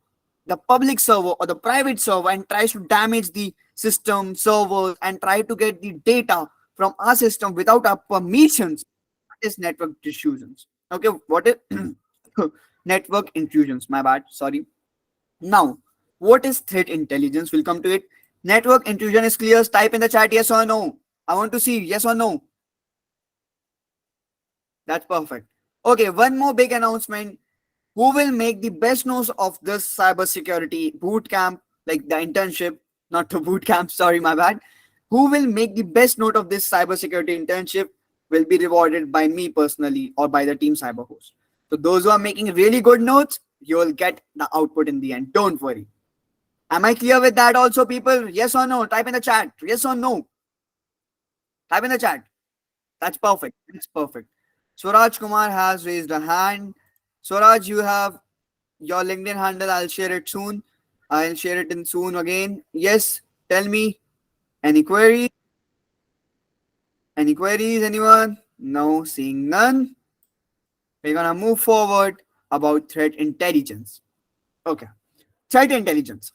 the public server or the private server, and tries to damage the system servers and try to get the data from our system without our permissions, that is network intrusions. Okay, what is network intrusions? My bad, sorry. Now, what is threat intelligence? We'll come to it. Network intrusion is clear. Type in the chat yes or no. I want to see yes or no. That's perfect. Okay, one more big announcement. Who will make the best notes of this cybersecurity boot camp, like the internship, not the boot camp, sorry, my bad. Who will make the best note of this cybersecurity internship will be rewarded by me personally or by the team cyberhost. So those who are making really good notes, you will get the output in the end. Don't worry. Am I clear with that also, people? Yes or no? Type in the chat. Yes or no? Type in the chat. That's perfect. That's perfect. Swaraj Kumar has raised a hand. Swaraj, you have your LinkedIn handle. I'll share it soon. I'll share it in soon again. Yes, tell me. Any queries? Any queries, anyone? No, seeing none. We're gonna move forward about threat intelligence. Okay. Threat intelligence.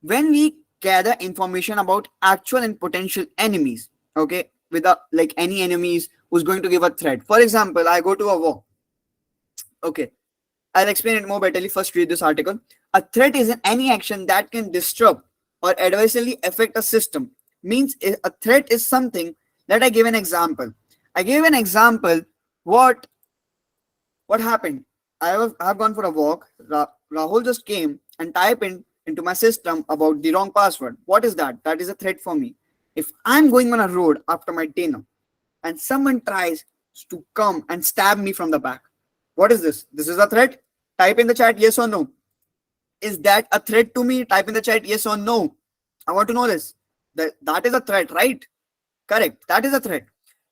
When we gather information about actual and potential enemies, okay, with a, like any enemies who's going to give a threat. For example, I go to a war. Okay, I'll explain it more betterly. First, read this article. A threat is any action that can disrupt or adversely affect a system. Means a threat is something Let I give an example. I gave an example. What what happened? I've gone for a walk. Rahul just came and typed in into my system about the wrong password. What is that? That is a threat for me. If I'm going on a road after my dinner and someone tries to come and stab me from the back, what is this? This is a threat? Type in the chat yes or no. Is that a threat to me? Type in the chat yes or no. I want to know this. That is a threat, right? Correct. That is a threat.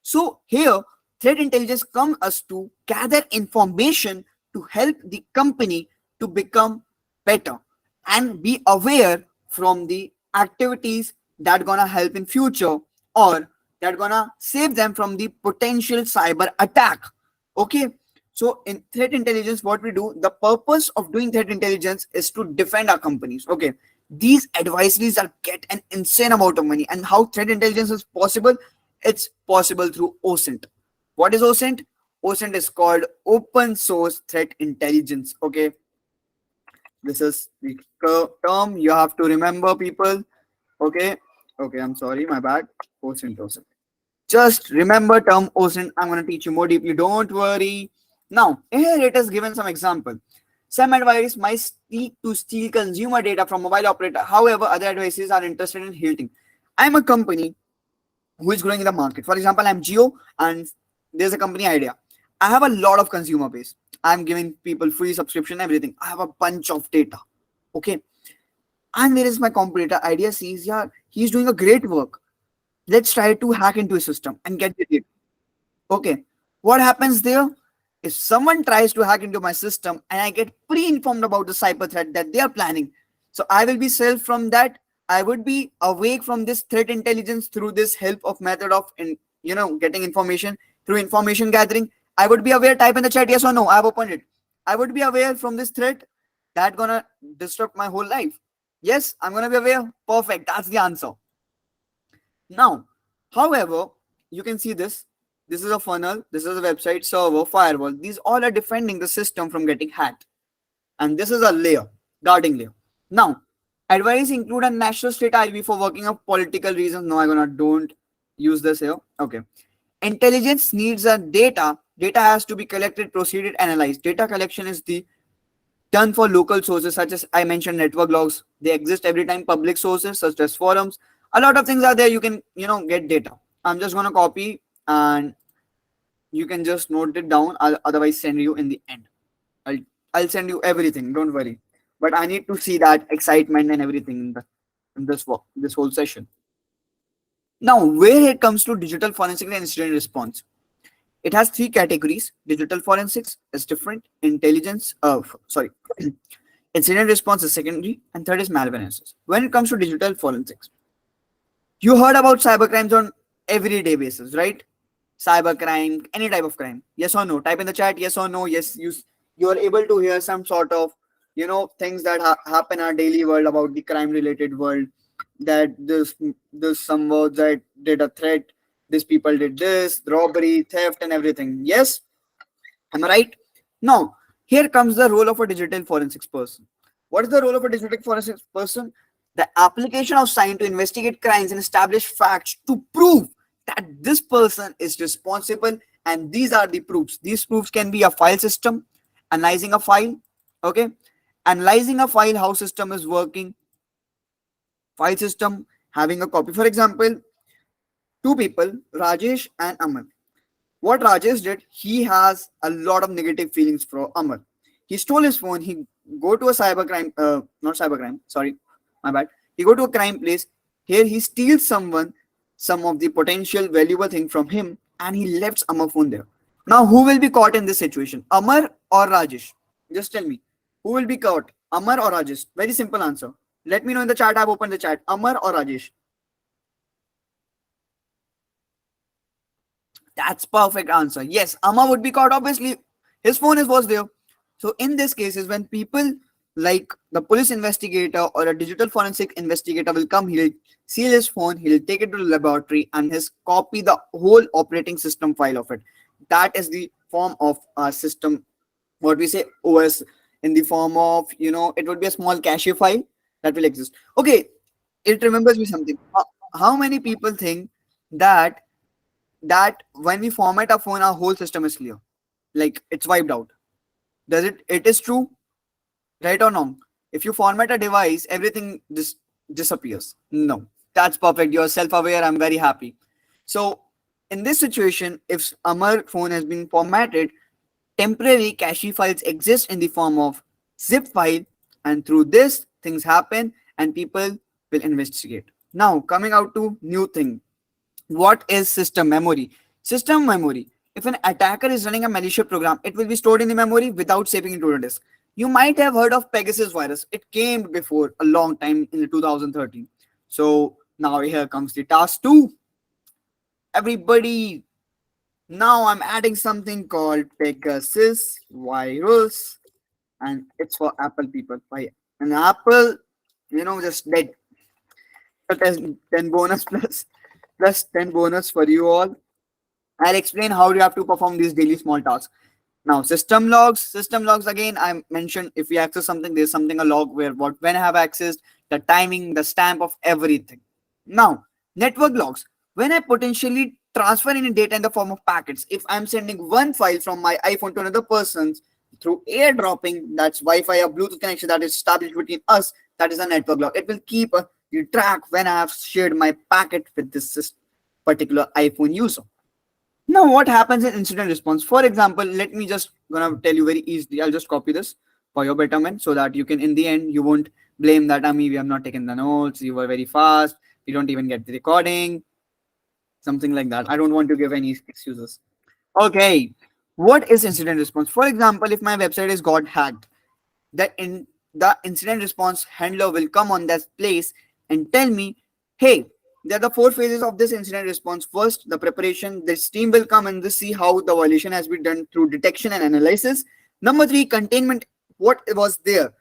So here, threat intelligence comes us to gather information to help the company to become better and be aware from the activities that gonna help in future or that gonna save them from the potential cyber attack. Okay. So in threat intelligence, what we do, the purpose of doing threat intelligence is to defend our companies. Okay. These advisories are get an insane amount of money. And how threat intelligence is possible? It's possible through OSINT. What is OSINT? OSINT is called open source threat intelligence. Okay. This is the term you have to remember, people. Okay. Okay. I'm sorry. My bad. OSINT. OSINT. Just remember term OSINT. I'm going to teach you more deeply. Don't worry. Now, here it is given some example. Some advice might seek to steal consumer data from mobile operator. However, other advices are interested in hilting. I'm a company who is growing in the market. For example, I'm Geo and there's a company idea. I have a lot of consumer base. I'm giving people free subscription, everything. I have a bunch of data. Okay. And there is my competitor. Idea sees, yeah, he's doing a great work. Let's try to hack into his system and get the data. Okay. What happens there? If someone tries to hack into my system and I get pre-informed about the cyber threat that they are planning, so I will be safe from that. I would be awake from this threat intelligence through this help of method of getting information through information gathering. I would be aware. Type in the chat yes or no. I have opened it. I would be aware from this threat that gonna disrupt my whole life. Yes, I'm gonna be aware. Perfect. That's the answer. Now, however, you can see this. This is a funnel. This is a website, server, firewall. These all are defending the system from getting hacked. And this is a layer, guarding layer. Now, advice include a national state IB for working of political reasons. No, I'm gonna don't use this here. Okay. Intelligence needs a data. Data has to be collected, proceeded, analyzed. Data collection is the done for local sources such as I mentioned network logs. They exist every time. Public sources such as forums. A lot of things are there. You can get data. I'm just gonna copy and you can just note it down. I'll otherwise send you in the end. I'll I'll send you everything. Don't worry. But I need to see that excitement and everything in this whole session. Now, where it comes to digital forensic and incident response, it has three categories. Digital forensics is different. Intelligence of sorry, incident response is secondary, and third is malware analysis. When it comes to digital forensics, you heard about cyber crimes on everyday basis, right? Cyber crime, any type of crime. Yes or no? Type in the chat. Yes or no? Yes, you are able to hear some sort of things that happen in our daily world about the crime related world. That this some words that did a threat. These people did this robbery, theft, and everything. Yes, am I right? Now, here comes the role of a digital forensics person. What is the role of a digital forensics person? The application of science to investigate crimes and establish facts to prove that this person is responsible. And these are the proofs. These proofs can be a file system, analyzing a file, okay, analyzing a file, how system is working, file system, having a copy. For example, two people, Rajesh and Aman. What Rajesh did, he has a lot of negative feelings for Amar. He stole his phone. He go to a cybercrime, not cybercrime, sorry, my bad. He go to a crime place. Here he steals some of the potential valuable thing from him, and he left Amar phone there. Now, who will be caught in this situation? Amar or Rajesh? Just tell me. Who will be caught? Amar or Rajesh? Very simple answer. Let me know in the chat. I've opened the chat. Amar or Rajesh? That's perfect answer. Yes, Amma would be caught. Obviously, his phone was there. So in this case, is when people like the police investigator or a digital forensic investigator will come, he'll seal his phone, he'll take it to the laboratory, and his copy the whole operating system file of it. That is the form of our system. What we say OS in the form of it would be a small cache file that will exist. Okay, it remembers me something. How many people think that that when we format a phone, our whole system is clear. Like it's wiped out. Does it? It is true, right or wrong? If you format a device, everything disappears. No, that's perfect. You're self-aware. I'm very happy. So in this situation, if Amar phone has been formatted, temporary cache files exist in the form of zip file, and through this things happen and people will investigate. Now coming out to new thing, what is system memory? System memory. If an attacker is running a malicious program, it will be stored in the memory without saving into the disk. You might have heard of Pegasus virus. It came before a long time in the 2013. So now here comes the task 2. Everybody, now I'm adding something called Pegasus virus, and it's for Apple people. Why? And Apple, just dead. So 10 bonus plus 10 bonus for you all. I'll explain how you have to perform these daily small tasks. Now, system logs. System logs again. I mentioned if we access something, there's something a log where what when I have accessed, the timing, the stamp of everything. Now, network logs. When I potentially transfer any data in the form of packets, if I'm sending one file from my iPhone to another person's through airdropping, that's Wi-Fi or Bluetooth connection that is established between us. That is a network log. It will keep you track when I have shared my packet with this particular iPhone user. Now, what happens in incident response? For example, let me just gonna tell you very easily. I'll just copy this for your betterment so that you can, in the end, you won't blame that Ami, we have not taken the notes. You were very fast. We don't even get the recording. Something like that. I don't want to give any excuses. Okay. What is incident response? For example, if my website is got hacked, the incident response handler will come on that place and tell me, hey, there are the 4 phases of this incident response. First, the preparation. This team will come and see how the violation has been done through detection and analysis. Number 3, containment. What was there?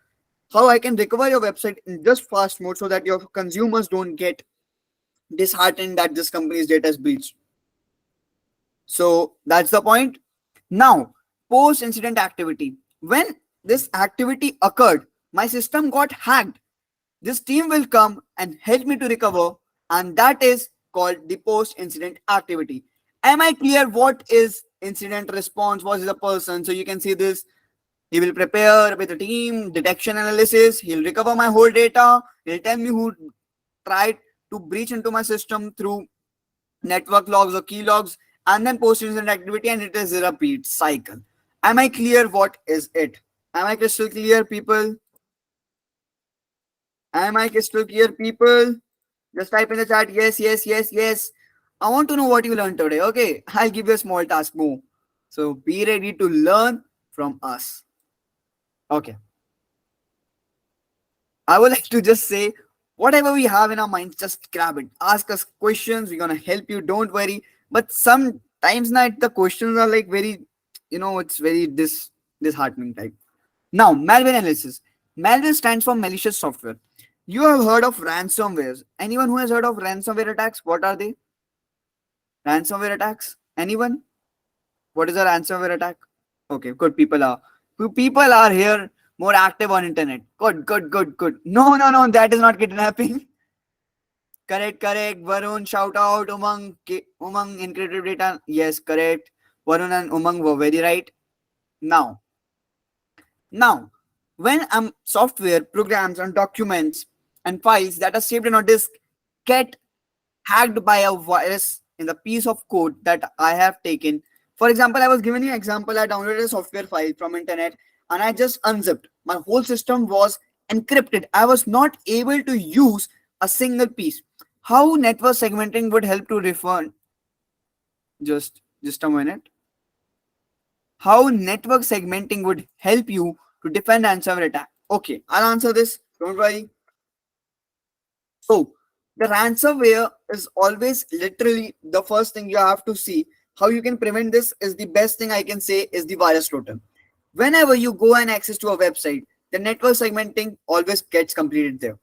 How I can recover your website in just fast mode so that your consumers don't get disheartened that this company's data is breached. So that's the point. Now, post incident activity. When this activity occurred, my system got hacked. This team will come and help me to recover, and that is called the post incident activity. Am I clear what is incident response? What is the person? So you can see this. He will prepare with a team, detection analysis. He'll recover my whole data. He'll tell me who tried to breach into my system through network logs or key logs, and then post incident activity, and it is a repeat cycle. Am I clear what is it? Am I crystal clear, people? Am I crystal clear, people? Just type in the chat, yes, yes, yes, yes. I want to know what you learned today. Okay, I'll give you a small task more. So be ready to learn from us. Okay. I would like to just say, whatever we have in our minds, just grab it. Ask us questions. We're gonna help you. Don't worry. But sometimes night the questions are like very, it's very disheartening type. Now, malware analysis. Malware stands for malicious software. You have heard of ransomwares. Anyone who has heard of ransomware attacks? What are they? Ransomware attacks? Anyone? What is a ransomware attack? Okay, good. People are here more active on internet. Good, good, good, good. No, no, no. That is not kidnapping. Correct, correct. Varun, shout out. Umang, encrypted data. Yes, correct. Varun and Umang were very right. Now, Now, when software, programs, and documents and files that are saved on a disk get hacked by a virus in the piece of code that I have taken. For example, I was giving you an example. I downloaded a software file from internet and I just unzipped. My whole system was encrypted. I was not able to use a single piece. How network segmenting would help to refund? Just a minute. How network segmenting would help you to defend ransomware attack? Okay, I'll answer this. Don't worry. So the ransomware is always literally the first thing you have to see. How you can prevent this is the best thing I can say is the virus total. Whenever you go and access to a website, the network segmenting always gets completed there.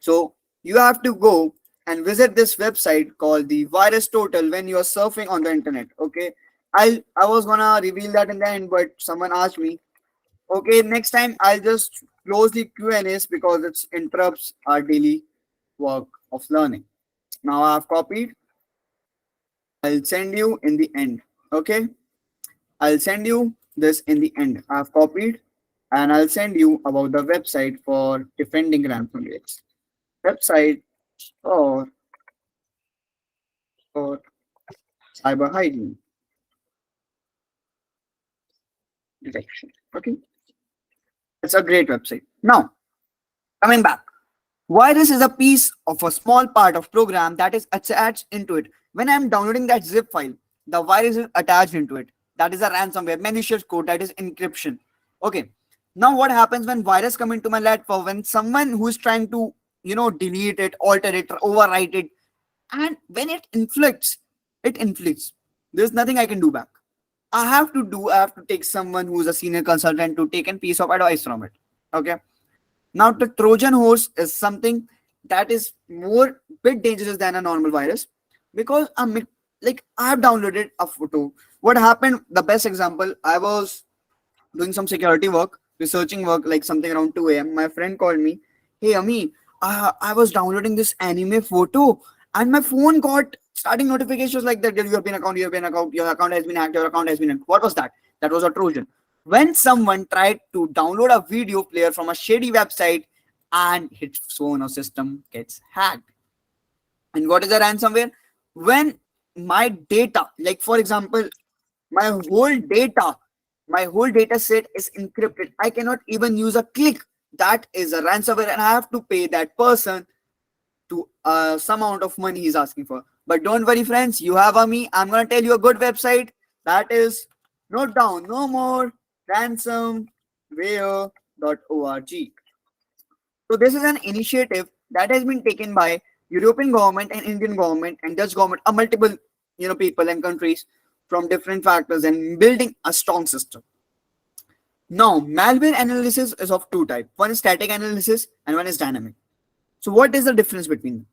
So you have to go and visit this website called the virus total when you are surfing on the internet. Okay. I was gonna reveal that in the end, but someone asked me. Okay, next time I'll just close the Q&As because it interrupts our daily work of learning. Now I've copied. I'll send you in the end. Okay, I'll send you this in the end. I've copied, and I'll send you about the website for defending ransomware. Website for for cyber hygiene detection. Okay, it's a great website. Now, coming back, virus is a piece of a small part of program that is attached into it. When I'm downloading that zip file, the virus is attached into it. That is a ransomware, malicious code, that is encryption. Okay. Now what happens when virus come into my laptop? When someone who's trying to, delete it, alter it, overwrite it, and when it inflicts. There's nothing I can do back. I have to take someone who's a senior consultant to take a piece of advice from it. Okay. Now, the Trojan horse is something that is more bit dangerous than a normal virus because like I've downloaded a photo. What happened? The best example, I was doing some security work, researching work, like something around 2 a.m. My friend called me, "Hey, Ami, I was downloading this anime photo and my phone got starting notifications like that. You have been account, you have been account, your account has been hacked, your account has been hacked." What was that? That was a Trojan. When someone tried to download a video player from a shady website and his phone or system gets hacked. And what is a ransomware? When my data, like for example, my whole data, my whole data set is encrypted. I cannot even use a click. That is a ransomware, and I have to pay that person to some amount of money he's asking for. But don't worry, friends, you have a me. I'm gonna tell you a good website. That is note down no more ransomware.org. So this is an initiative that has been taken by European government and Indian government and Dutch government, multiple people and countries from different factors and building a strong system. Now, malware analysis is of two types. One is static analysis and one is dynamic. So what is the difference between them?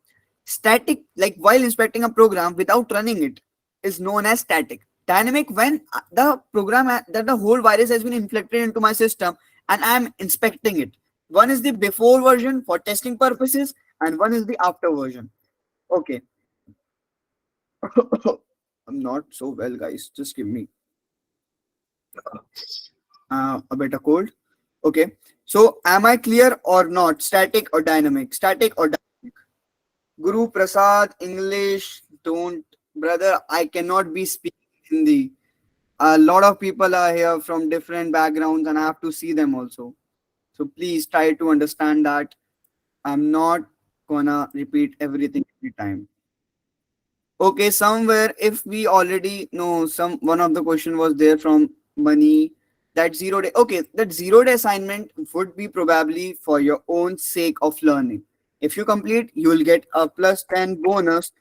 Static, like while inspecting a program without running it, is known as static. Dynamic, when the program that the whole virus has been inflected into my system and I'm inspecting it. One is the before version for testing purposes and one is the after version. Okay. I'm not so well, guys. Just give me a bit of cold. Okay. So am I clear or not? Static or dynamic? Static or dynamic? Guru Prasad, English, don't, brother, I cannot be speaking Hindi. A lot of people are here from different backgrounds and I have to see them also. So please try to understand that I'm not gonna repeat everything every time. Okay, somewhere if we already know some one of the question was there from money that 0 day. Okay, that 0 day assignment would be probably for your own sake of learning. If you complete, you will get a plus 10 bonus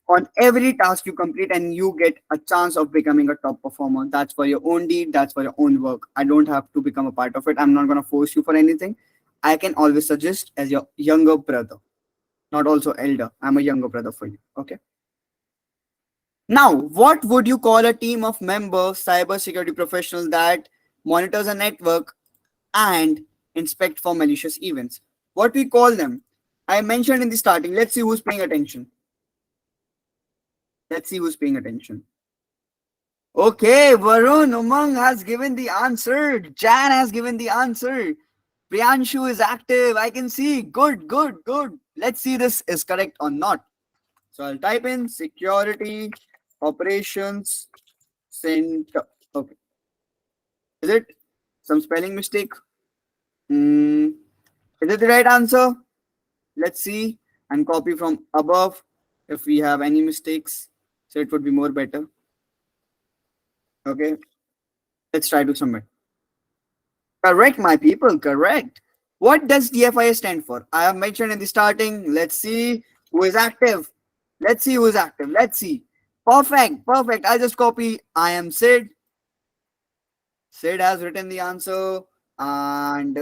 on every task you complete and you get a chance of becoming a top performer. That's for your own deed, that's for your own work. I don't have to become a part of it. I'm not going to force you for anything. I can always suggest as your younger brother, not also elder. I'm a younger brother for you. Okay. Now, what would you call a team of members, cybersecurity professionals that monitors a network and inspect for malicious events? What we call them? I mentioned in the starting. Let's see who's paying attention. Let's see who's paying attention. Okay, Varun Umang has given the answer. Jan has given the answer. Priyanshu is active. I can see. Good, good, good. Let's see this is correct or not. So I'll type in security operations center. Okay. Is it some spelling mistake? Is it the right answer? Let's see and copy from above if we have any mistakes. So it would be more better. Okay. Let's try to submit. Correct, my people. Correct. What does DFIS stand for? I have mentioned in the starting. Let's see who is active. Let's see who is active. Let's see. Perfect. Perfect. I'll just copy. I am Sid. Sid has written the answer and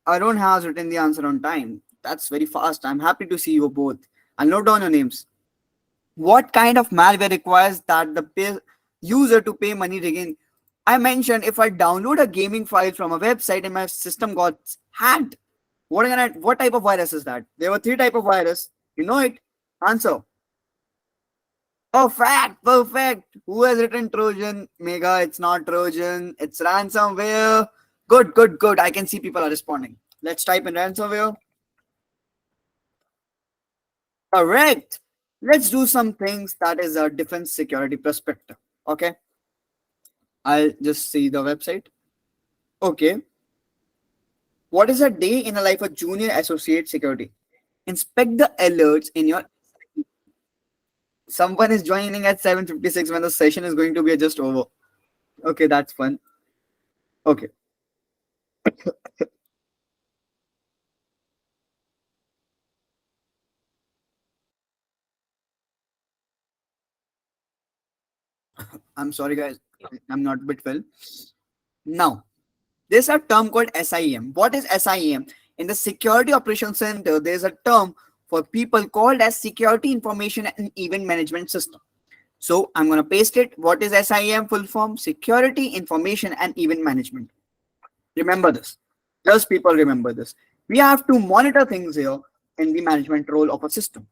Arun has written the answer on time. That's very fast. I'm happy to see you both. I'll note down your names. What kind of malware requires that the user to pay money again? I mentioned if I download a gaming file from a website and my system got hacked, what type of virus is that? There were three type of virus. You know it. Answer. Perfect, perfect. Who has written Trojan? Mega, it's not Trojan. It's ransomware. Good, good, good. I can see people are responding. Let's type in ransomware. Correct. Let's do some things that is a defense security perspective. Okay. I'll just see the website. Okay. What is a day in the life of junior associate security? Inspect the alerts in your. Someone is joining at 7:56 when the session is going to be just over. Okay, that's fun. Okay. I'm sorry, guys. I'm not a bit well. Now, there's a term called SIEM. What is SIEM? In the Security Operations Center, there's a term for people called as Security Information and Event Management System. So I'm going to paste it. What is SIEM full form? Security Information and Event Management. Remember this. Just people remember this. We have to monitor things here in the management role of a system.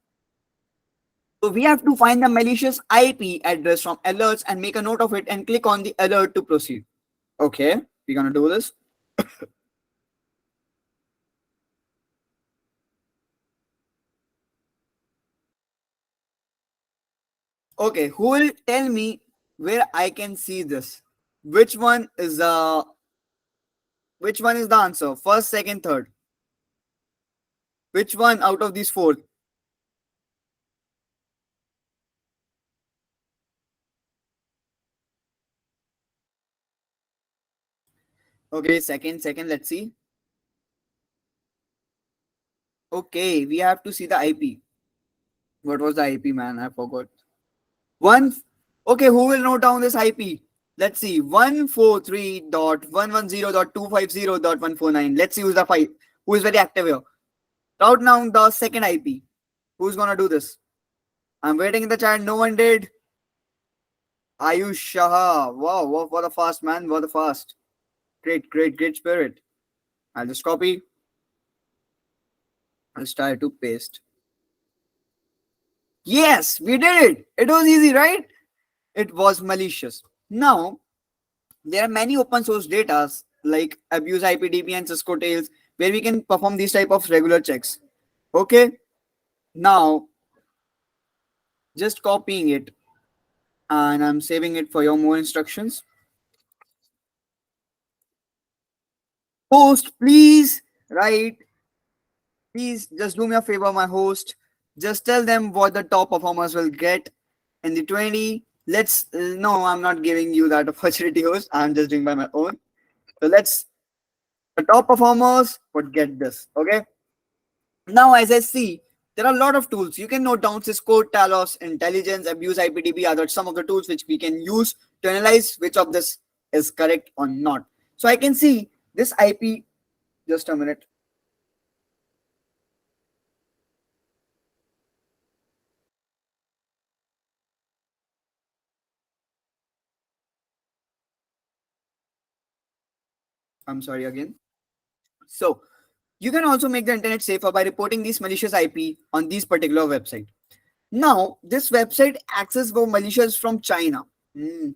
So we have to find the malicious IP address from alerts and make a note of it and click on the alert to proceed. Okay, we're gonna do this. Okay, who will tell me where I can see this? Which one is the answer? First, second, third. Which one out of these four? Okay, second, let's see. Okay, we have to see the IP. What was the IP, man? I forgot. One. Okay, who will note down this IP? Let's see. 143.110.250.149. Let's see who's the five. Who is very active here. Route now the second IP. Who's gonna do this? I'm waiting in the chat. No one did. Ayush Shah. Wow, what a fast man. What a fast. Great, great, great spirit. I'll just copy. I'll try to paste. Yes, we did it. It was easy, right? It was malicious. Now, there are many open source data like Abuse IPDB and Cisco Tails where we can perform these type of regular checks. Okay. Now, just copying it and I'm saving it for your more instructions. Host, please, right? Please just do me a favor, my host. Just tell them what the top performers will get in the 20. Let's no, I'm not giving you that opportunity, host. I'm just doing by my own. So let's the top performers would get this. Okay. Now, as I see, there are a lot of tools. You can note down Cisco, Talos, Intelligence, Abuse IPTP, other some of the tools which we can use to analyze which of this is correct or not. So I can see this IP. Just a minute. I'm sorry again. So you can also make the internet safer by reporting these malicious IP on these particular website. Now, this website access for malicious from China. Hmm.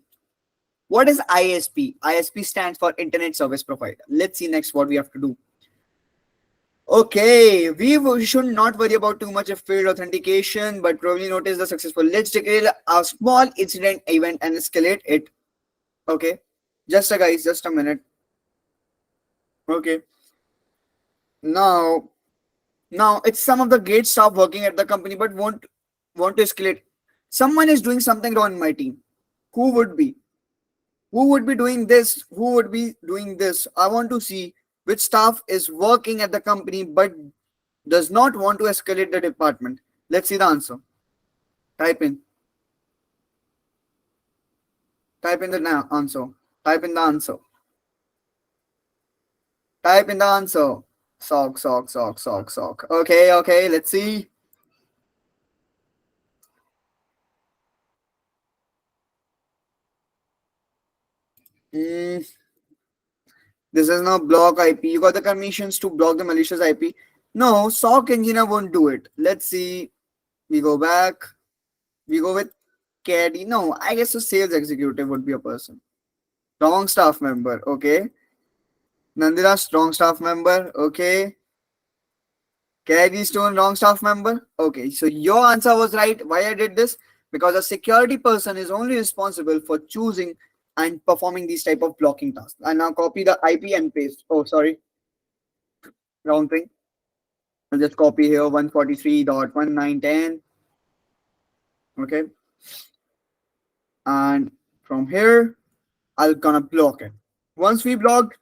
What is ISP? ISP stands for Internet Service Provider. Let's see next what we have to do. Okay, we should not worry about too much of field authentication, but probably notice the successful. Let's declare a small incident event and escalate it. Okay, just a guys, just a minute. Okay, now it's some of the gates stop working at the company, but won't want to escalate. Someone is doing something wrong in my team. Who would be? Who would be doing this? Who would be doing this? I want to see which staff is working at the company but does not want to escalate the department. Let's see the answer. Type in. Type in the answer. Type in the answer. Type in the answer. Sock. Okay. Let's see. Mm, this is now block IP. You got the permissions to block the malicious IP. No, SOC engineer won't do it. Let's see. We go back. We go with Caddy. No, I guess a sales executive would be a person. Strong staff member. Okay. Nandira, strong staff member. Okay. Caddy Stone, wrong staff member. Okay. So your answer was right. Why I did this? Because a security person is only responsible for choosing and performing these type of blocking tasks. I now copy the IP and paste. Oh, sorry. Wrong thing. I'll just copy here 143.1910. Okay. And from here, I'll gonna block it. Once we blocked,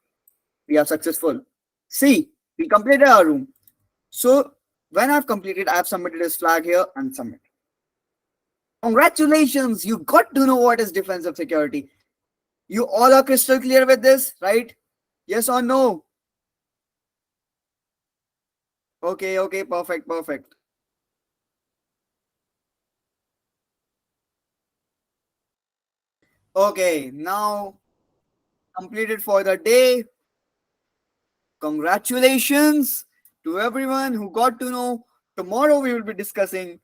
we are successful. See, we completed our room. So when I've completed, I've submitted this flag here and submit. Congratulations, you got to know what is defensive security. You all are crystal clear with this, right? Yes or no? Okay, okay, perfect, perfect. Okay, now completed for the day. Congratulations to everyone who got to know. Tomorrow we will be discussing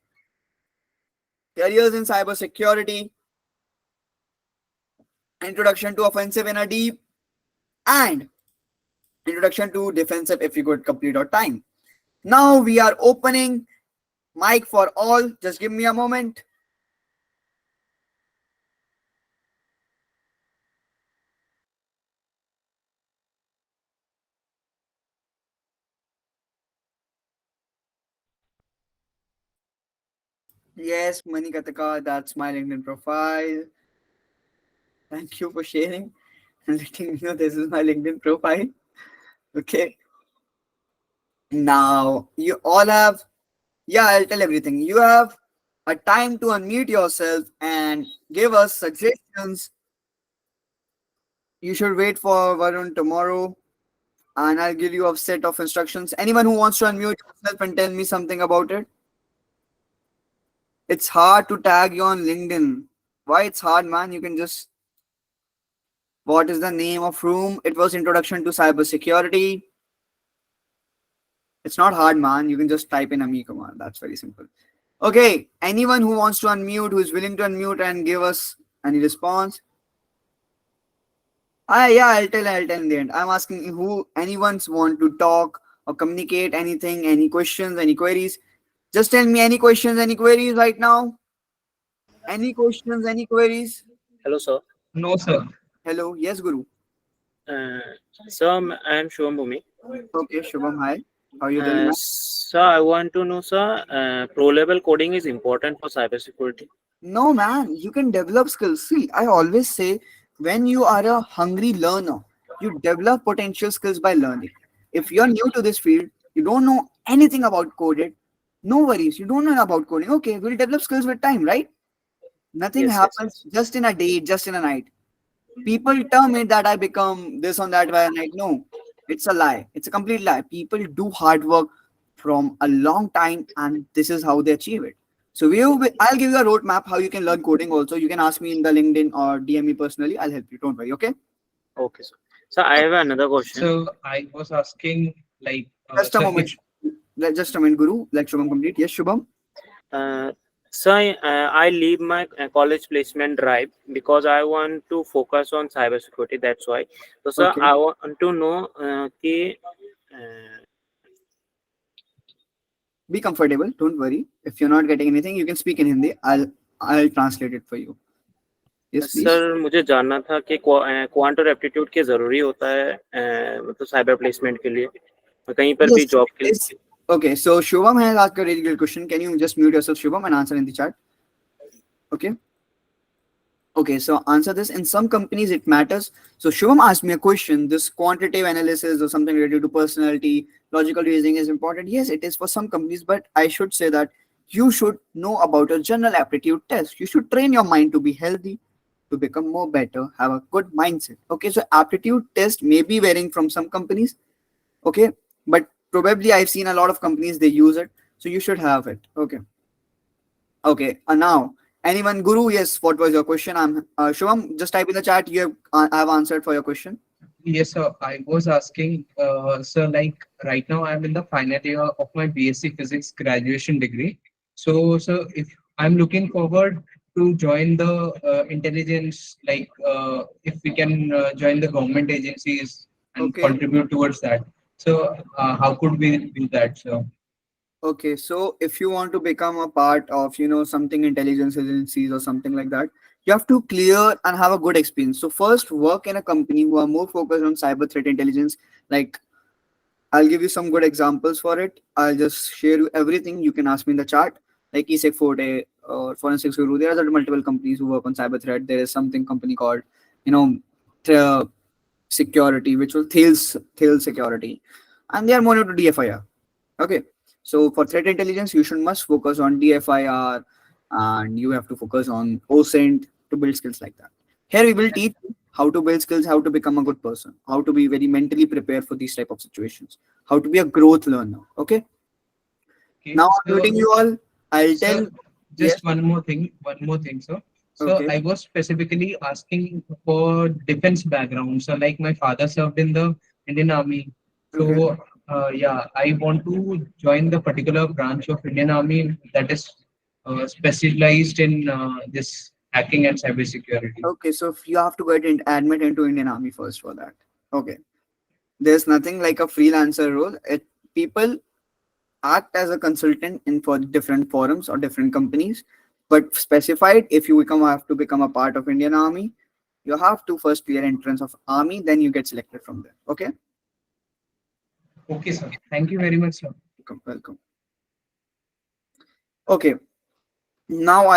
careers in cybersecurity, introduction to offensive in a deep, and introduction to defensive if you could complete our time. Now we are opening mic for all. Just give me a moment. Yes, Manikataka, that's my LinkedIn profile. Thank you for sharing and letting me know this is my LinkedIn profile. Okay. Now you all have, yeah, I'll tell everything. You have a time to unmute yourself and give us suggestions. You should wait for Varun tomorrow and I'll give you a set of instructions. Anyone who wants to unmute yourself and tell me something about it? It's hard to tag you on LinkedIn. Why it's hard, man? You can just, what is the name of room? It was introduction to cybersecurity. It's not hard, man. You can just type in Ami command. That's very simple. Okay. Anyone who wants to unmute, who is willing to unmute and give us any response? Yeah, I'll tell in the end. I'm asking who anyone's want to talk or communicate anything, any questions, any queries. Just tell me any questions, any queries right now. Any questions, any queries? Hello, sir. No, sir. Hello. Yes, Guru. Uh, sir, I am Shivam Bhumi. Okay, Shubham, hi. How are you doing, man? Sir, I want to know, sir, pro level coding is important for cybersecurity. No, man, you can develop skills. See, I always say when you are a hungry learner, you develop potential skills by learning. If you're new to this field, you don't know anything about coded, no worries. You don't know about coding. Okay, we'll develop skills with time, right? Nothing Yes, yes, happens yes. just in a day, just in a night. People term it that I become this on that by night. No, it's a lie. It's a complete lie. People do hard work from a long time, and this is how they achieve it. So I'll give you a roadmap how you can learn coding. Also, you can ask me in the LinkedIn or DM me personally. I'll help you. Don't worry. Okay. Okay, sir. Sir, I have another question. So I was asking, like, Just a sir, moment. if Just a moment, Guru. Let Shubham complete. Yes, Shubham. Uh, sir, I leave my college placement drive because I want to focus on cybersecurity. That's why. So, sir, Okay. I want to know uh, Be comfortable. Don't worry. If you're not getting anything, you can speak in Hindi. I'll translate it for you. Yes, please. Sir मुझे जानना था कि quant और aptitude के ज़रूरी होता है मतलब साइबर प्लेसमेंट के लिए कहीं पर भी Yes. जॉब के लिए Yes. Okay. So Shubham has asked a really good question. Can you just mute yourself, Shubham, and answer in the chat? Okay. Okay, so answer this. In some companies, it matters. So Shivam asked me a question. This quantitative analysis or something related to personality, logical reasoning is important. Yes, it is for some companies, but I should say that you should know about a general aptitude test. You should train your mind to be healthy, to become more better, have a good mindset. Okay, so aptitude test may be varying from some companies. Okay, but probably I've seen a lot of companies they use it. So you should have it. Okay. Okay, now anyone, Guru? Yes. What was your question? I'm Shivam. Just type in the chat. I have answered for your question. yes, sir, I was asking, sir, like, right now I'm in the final year of my BSc Physics graduation degree. So, sir, if I'm looking forward to join the intelligence, like if we can join the government agencies and Okay. contribute towards that. So how could we do that? So Okay, so if you want to become a part of, something intelligence agencies or something like that, you have to clear and have a good experience. So first, work in a company who are more focused on cyber threat intelligence. Like, I'll give you some good examples for it. I'll just share you everything. You can ask me in the chat. Like ESEC Forte or Forensics Guru. There are multiple companies who work on cyber threat. There is something company called, you know, Th- Security, which was Thales Security, and they are more into DFIR. Okay, so for threat intelligence, you should must focus on DFIR, and you have to focus on OSINT to build skills like that. Here we will teach you how to build skills, how to become a good person, how to be very mentally prepared for these type of situations, how to be a growth learner. Okay, okay, now I'm so muting you all. I'll so tell. Yes. just one more thing, sir. So Okay. I was specifically asking for defense background. So like my father served in the Indian Army. Okay. So yeah, I want to join the particular branch of Indian Army that is specialized in this hacking and cybersecurity. Okay. So if you have to get admit into Indian Army first for that. Okay. There's nothing like a freelancer role. People act as a consultant in for different forums or different companies, but specified if you have to become a part of Indian Army, you have to first clear entrance of army, then you get selected from there. Okay. Okay, sir. Thank you very much, sir. Welcome. Okay, now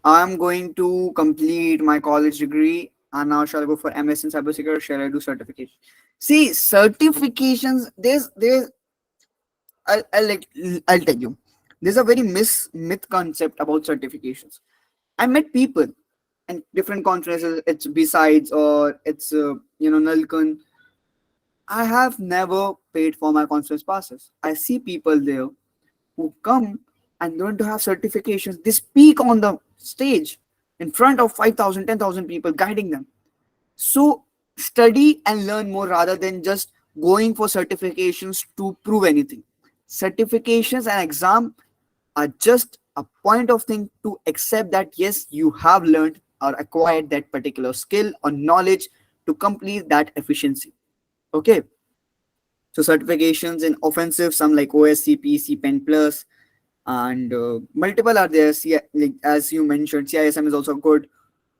I'm going to complete my college degree, and now shall I go for MS in cybersecurity? Shall I do certification? See, certifications, there's I'll like I'll tell you, there's a very myth concept about certifications. I met people and different conferences. It's besides or it's Nalkun. I have never paid for my conference passes. I see people there who come and don't have certifications. They speak on the stage in front of 5,000, 10,000 people, guiding them. So study and learn more rather than just going for certifications to prove anything. Certifications and exam are just a point of thing to accept that yes, you have learned or acquired that particular skill or knowledge to complete that efficiency. Okay. So certifications in offensive, some like OSCP, CPEN Plus, and multiple are there. Like, as you mentioned, CISM is also good,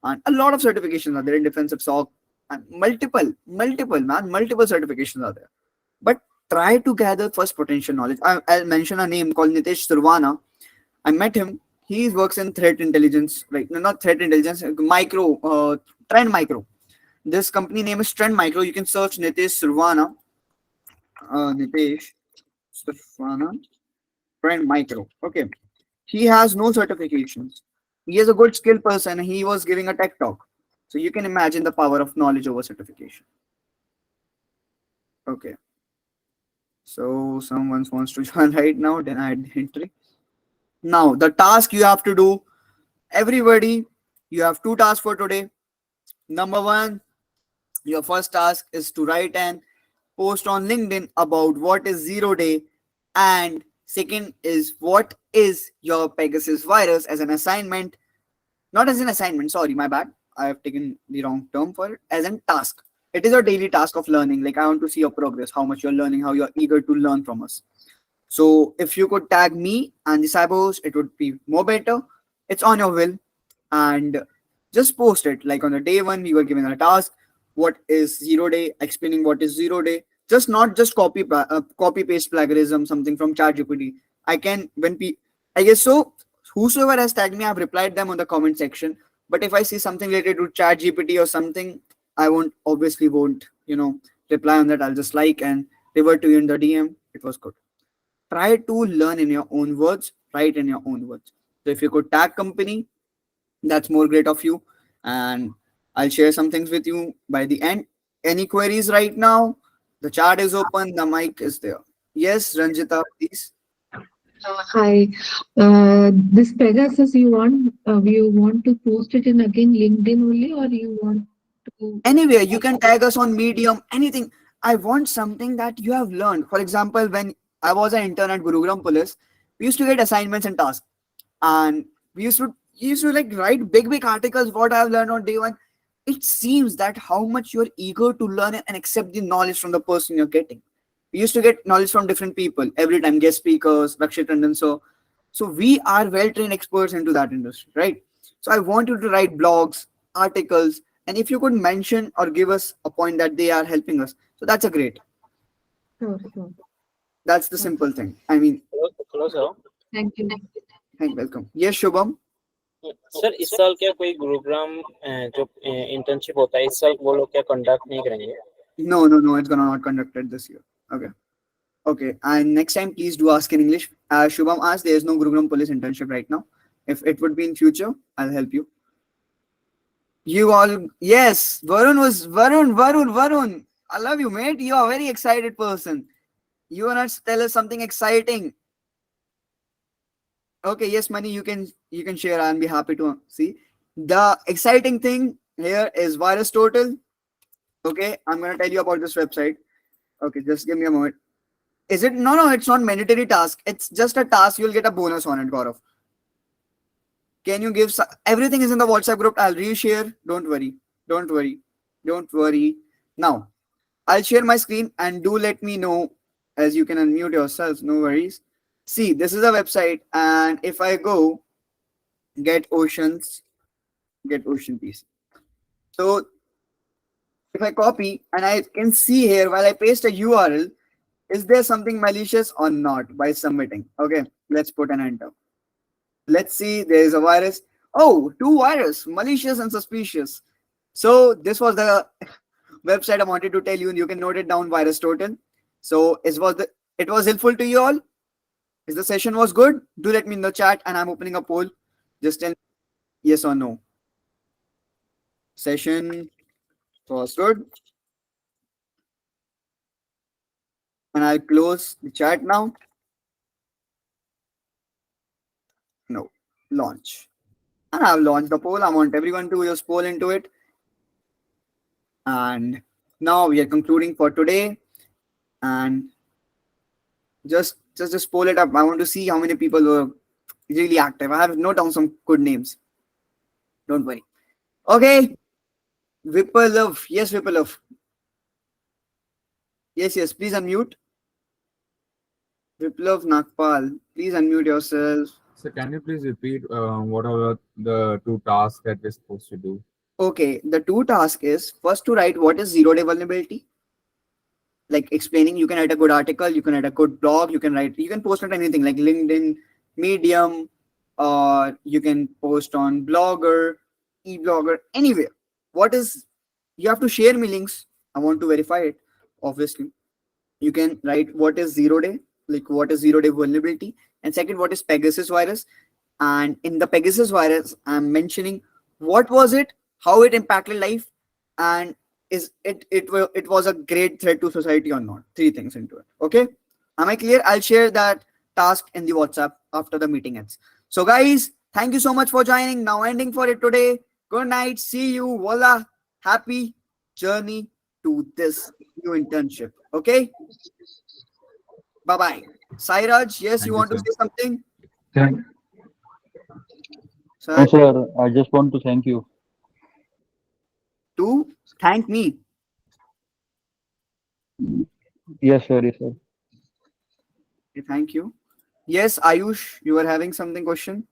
and a lot of certifications are there in defensive SOC, and multiple certifications are there. But try to gather first potential knowledge. I'll mention a name called Nitesh Survana. I met him. He works in threat intelligence, right? No, not threat intelligence, Trend Micro. This company name is Trend Micro. You can search Nitesh Survana. Nitesh Survana, Trend Micro. Okay. He has no certifications. He is a good skill person. He was giving a tech talk. So you can imagine the power of knowledge over certification. Okay. So someone wants to join right now, denied the entry. Now the task you have to do, everybody, you have two tasks for today. Number one, your first task is to write an post on LinkedIn about what is 0 day, and second is what is your Pegasus virus as an assignment. Not as an assignment, sorry, my bad. I have taken the wrong term for it. As a task. It is a daily task of learning. Like, I want to see your progress, how much you're learning, how you're eager to learn from us. So if you could tag me and the cyber host, it would be more better. It's on your will. And just post it. Like on the day one, we were given a task. What is 0 day? Explaining what is 0 day. Just not just copy paste plagiarism, something from ChatGPT. I can I guess so. Whosoever has tagged me, I've replied them on the comment section. But if I see something related to ChatGPT or something, I won't reply on that. I'll just like and revert to you in the DM. It was good. Try to learn in your own words, write in your own words. So if you could tag company, that's more great of you. And I'll share some things with you by the end. Any queries right now? The chat is open, the mic is there. Yes, Ranjita, please. Hi. This Pegasus, you want to post it in again LinkedIn only, or you want to? Anywhere, you can tag us on Medium, anything. I want something that you have learned. For example, when I was an intern at Gurugram Police, we used to get assignments and tasks. And we used to You used to like write big articles, what I've learned on day one. It seems that how much you're eager to learn and accept the knowledge from the person you're getting. We used to get knowledge from different people every time, guest speakers, Rakshit and so we are well trained experts into that industry, right? So I want you to write blogs, articles, and if you could mention or give us a point that they are helping us, so that's a great. Sure, sure. That's the Okay. simple thing. I mean, hello sir. Thank you. thank welcome. Yes, Shubham. Sir इस साल क्या कोई गुरुग्राम जो internship होता है इस साल वो लोग क्या कंडक्ट नहीं करेंगे? No. It's gonna not conducted this year. Okay. Okay. And next time, please do ask in English. As Shubham asked, there is no Gurugram police internship right now. If it would be in future, I'll help you. You all, yes. Varun. I love you, mate. You are a very excited person. You wanna tell us something exciting? Okay. Yes, Money. You can share. I'll be happy to see. The exciting thing here is virus total. Okay, I'm gonna tell you about this website. Okay, just give me a moment. Is it? No, it's not mandatory task. It's just a task. You'll get a bonus on it, Gaurav. Can you give everything is in the WhatsApp group? I'll reshare. Don't worry. Don't worry. Don't worry. Now, I'll share my screen and do let me know as you can unmute yourselves. No worries. See, this is a website, and if I go get ocean piece. So if I copy and I can see here while I paste a URL, is there something malicious or not by submitting? Okay, let's put an enter. Let's see, there is a virus. Oh, two virus, malicious and suspicious. So this was the website I wanted to tell you, and you can note it down, virus total. So it was helpful to you all? Is the session was good? Do let me in the chat, and I'm opening a poll. Just tell me yes or no. Session was good. And I'll close the chat now. No. Launch. And I've launched the poll. I want everyone to just poll into it. And now we are concluding for today. And just poll it up. I want to see how many people were really active. I have noted down some good names. Don't worry. Okay. Vipalav. Yes, Vipalav. Yes. Please unmute. Viplav Nagpal. Please unmute yourself. So can you please repeat what are the two tasks that we're supposed to do? Okay, the two tasks is first to write what is zero-day vulnerability. Like explaining, you can write a good article, you can write a good blog, you can post on anything like LinkedIn, Medium, or you can post on Blogger, eBlogger, anywhere. You have to share me links. I want to verify it, obviously. You can write what is zero-day, like what is zero-day vulnerability, and second, what is Pegasus virus. And in the Pegasus virus, I'm mentioning what was it, how it impacted life, and it was a great threat to society or not. Three things into it. Okay, am I clear? I'll share that task in the WhatsApp after the meeting ends. So guys, thank you so much for joining. Now ending for it today. Good night. See you. Voila. Happy journey to this new internship. Okay. Bye bye. Sairaj, yes, Thank you you, want to sir. say something? Thank, Sir, no, sir. I just want to thank you. to thank me. Yes, sir. Yes, sir. Okay, thank you. Yes, Ayush, you were having something question?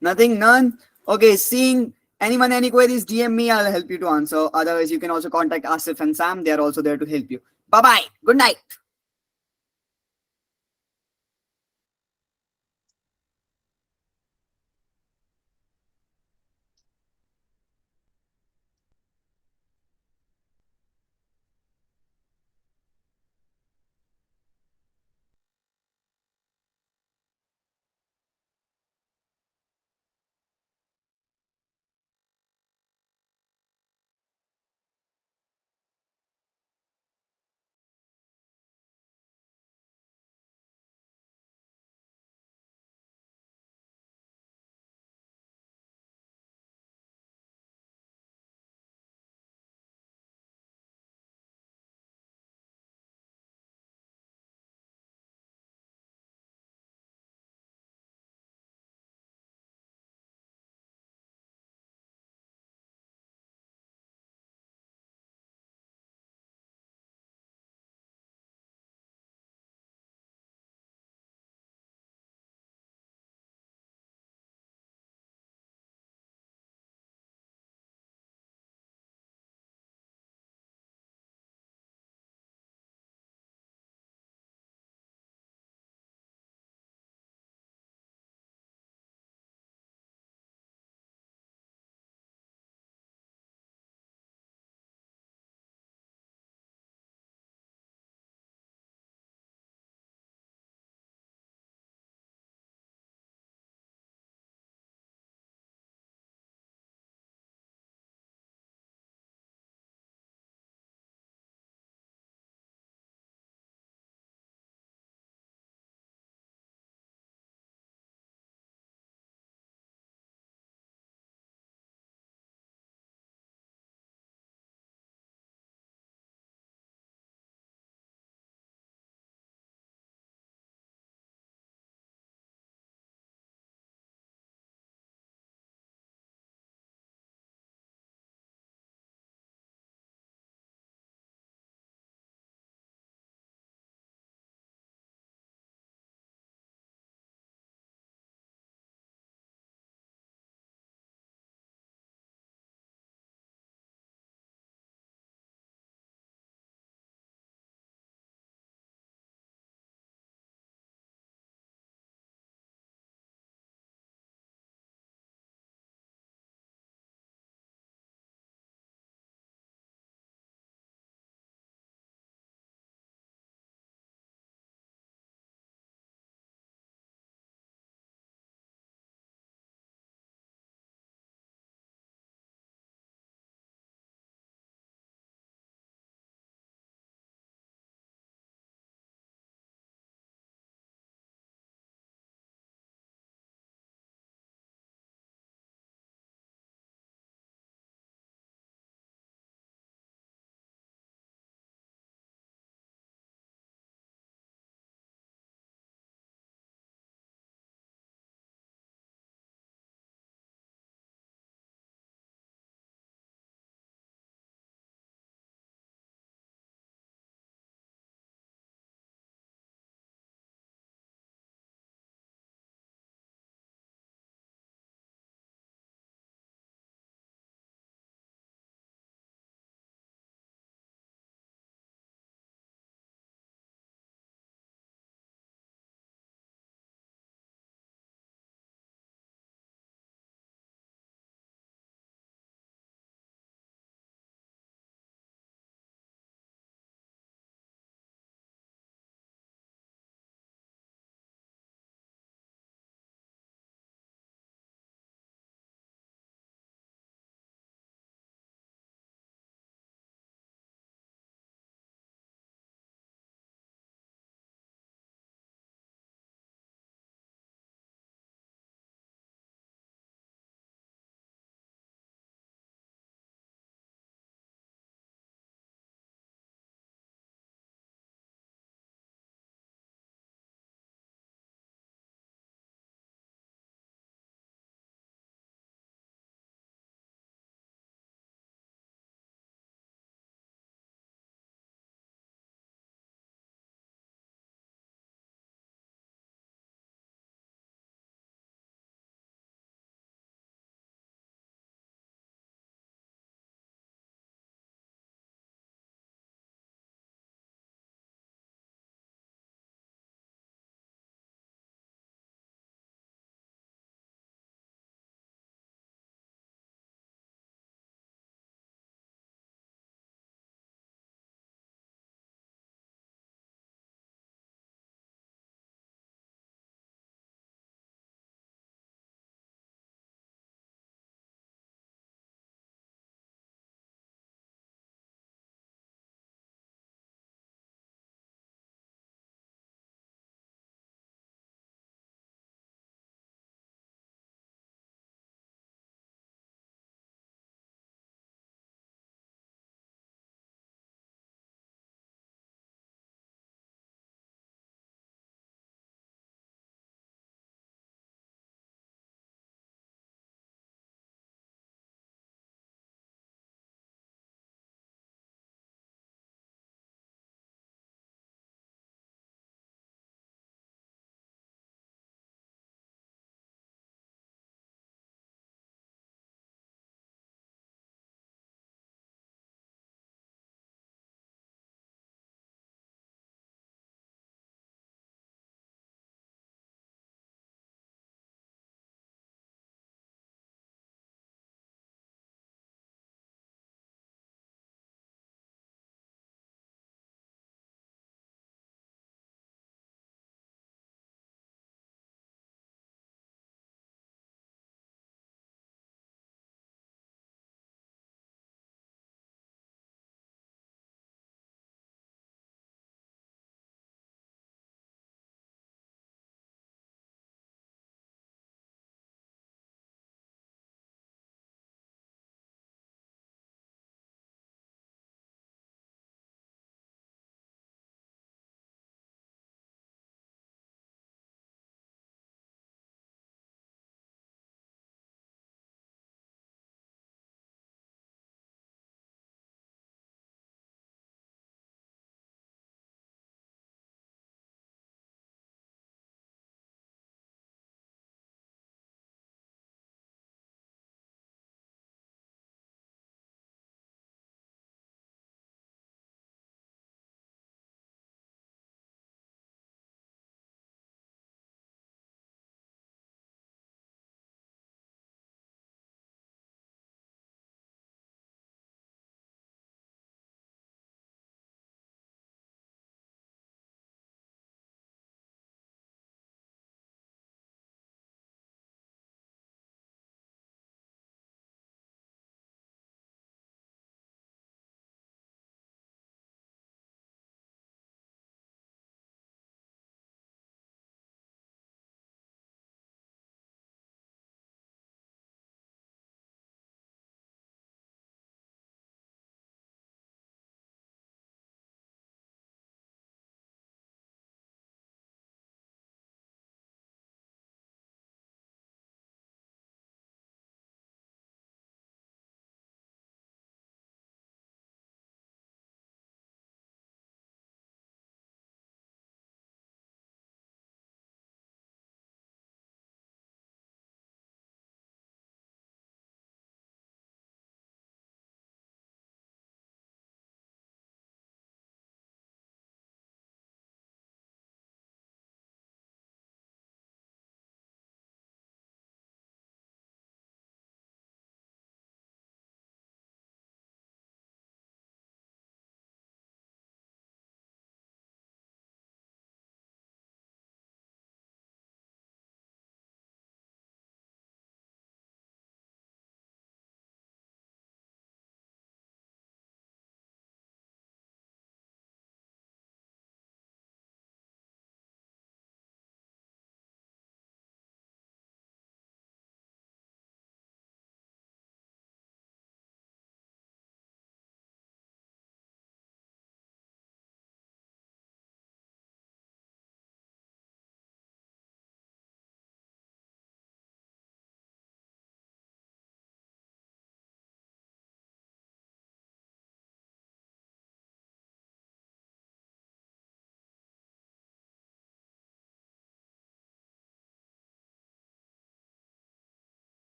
Nothing, none. Okay, seeing anyone, any queries, DM me, I'll help you to answer. Otherwise, you can also contact Asif and Sam. They are also there to help you. Bye bye. Good night.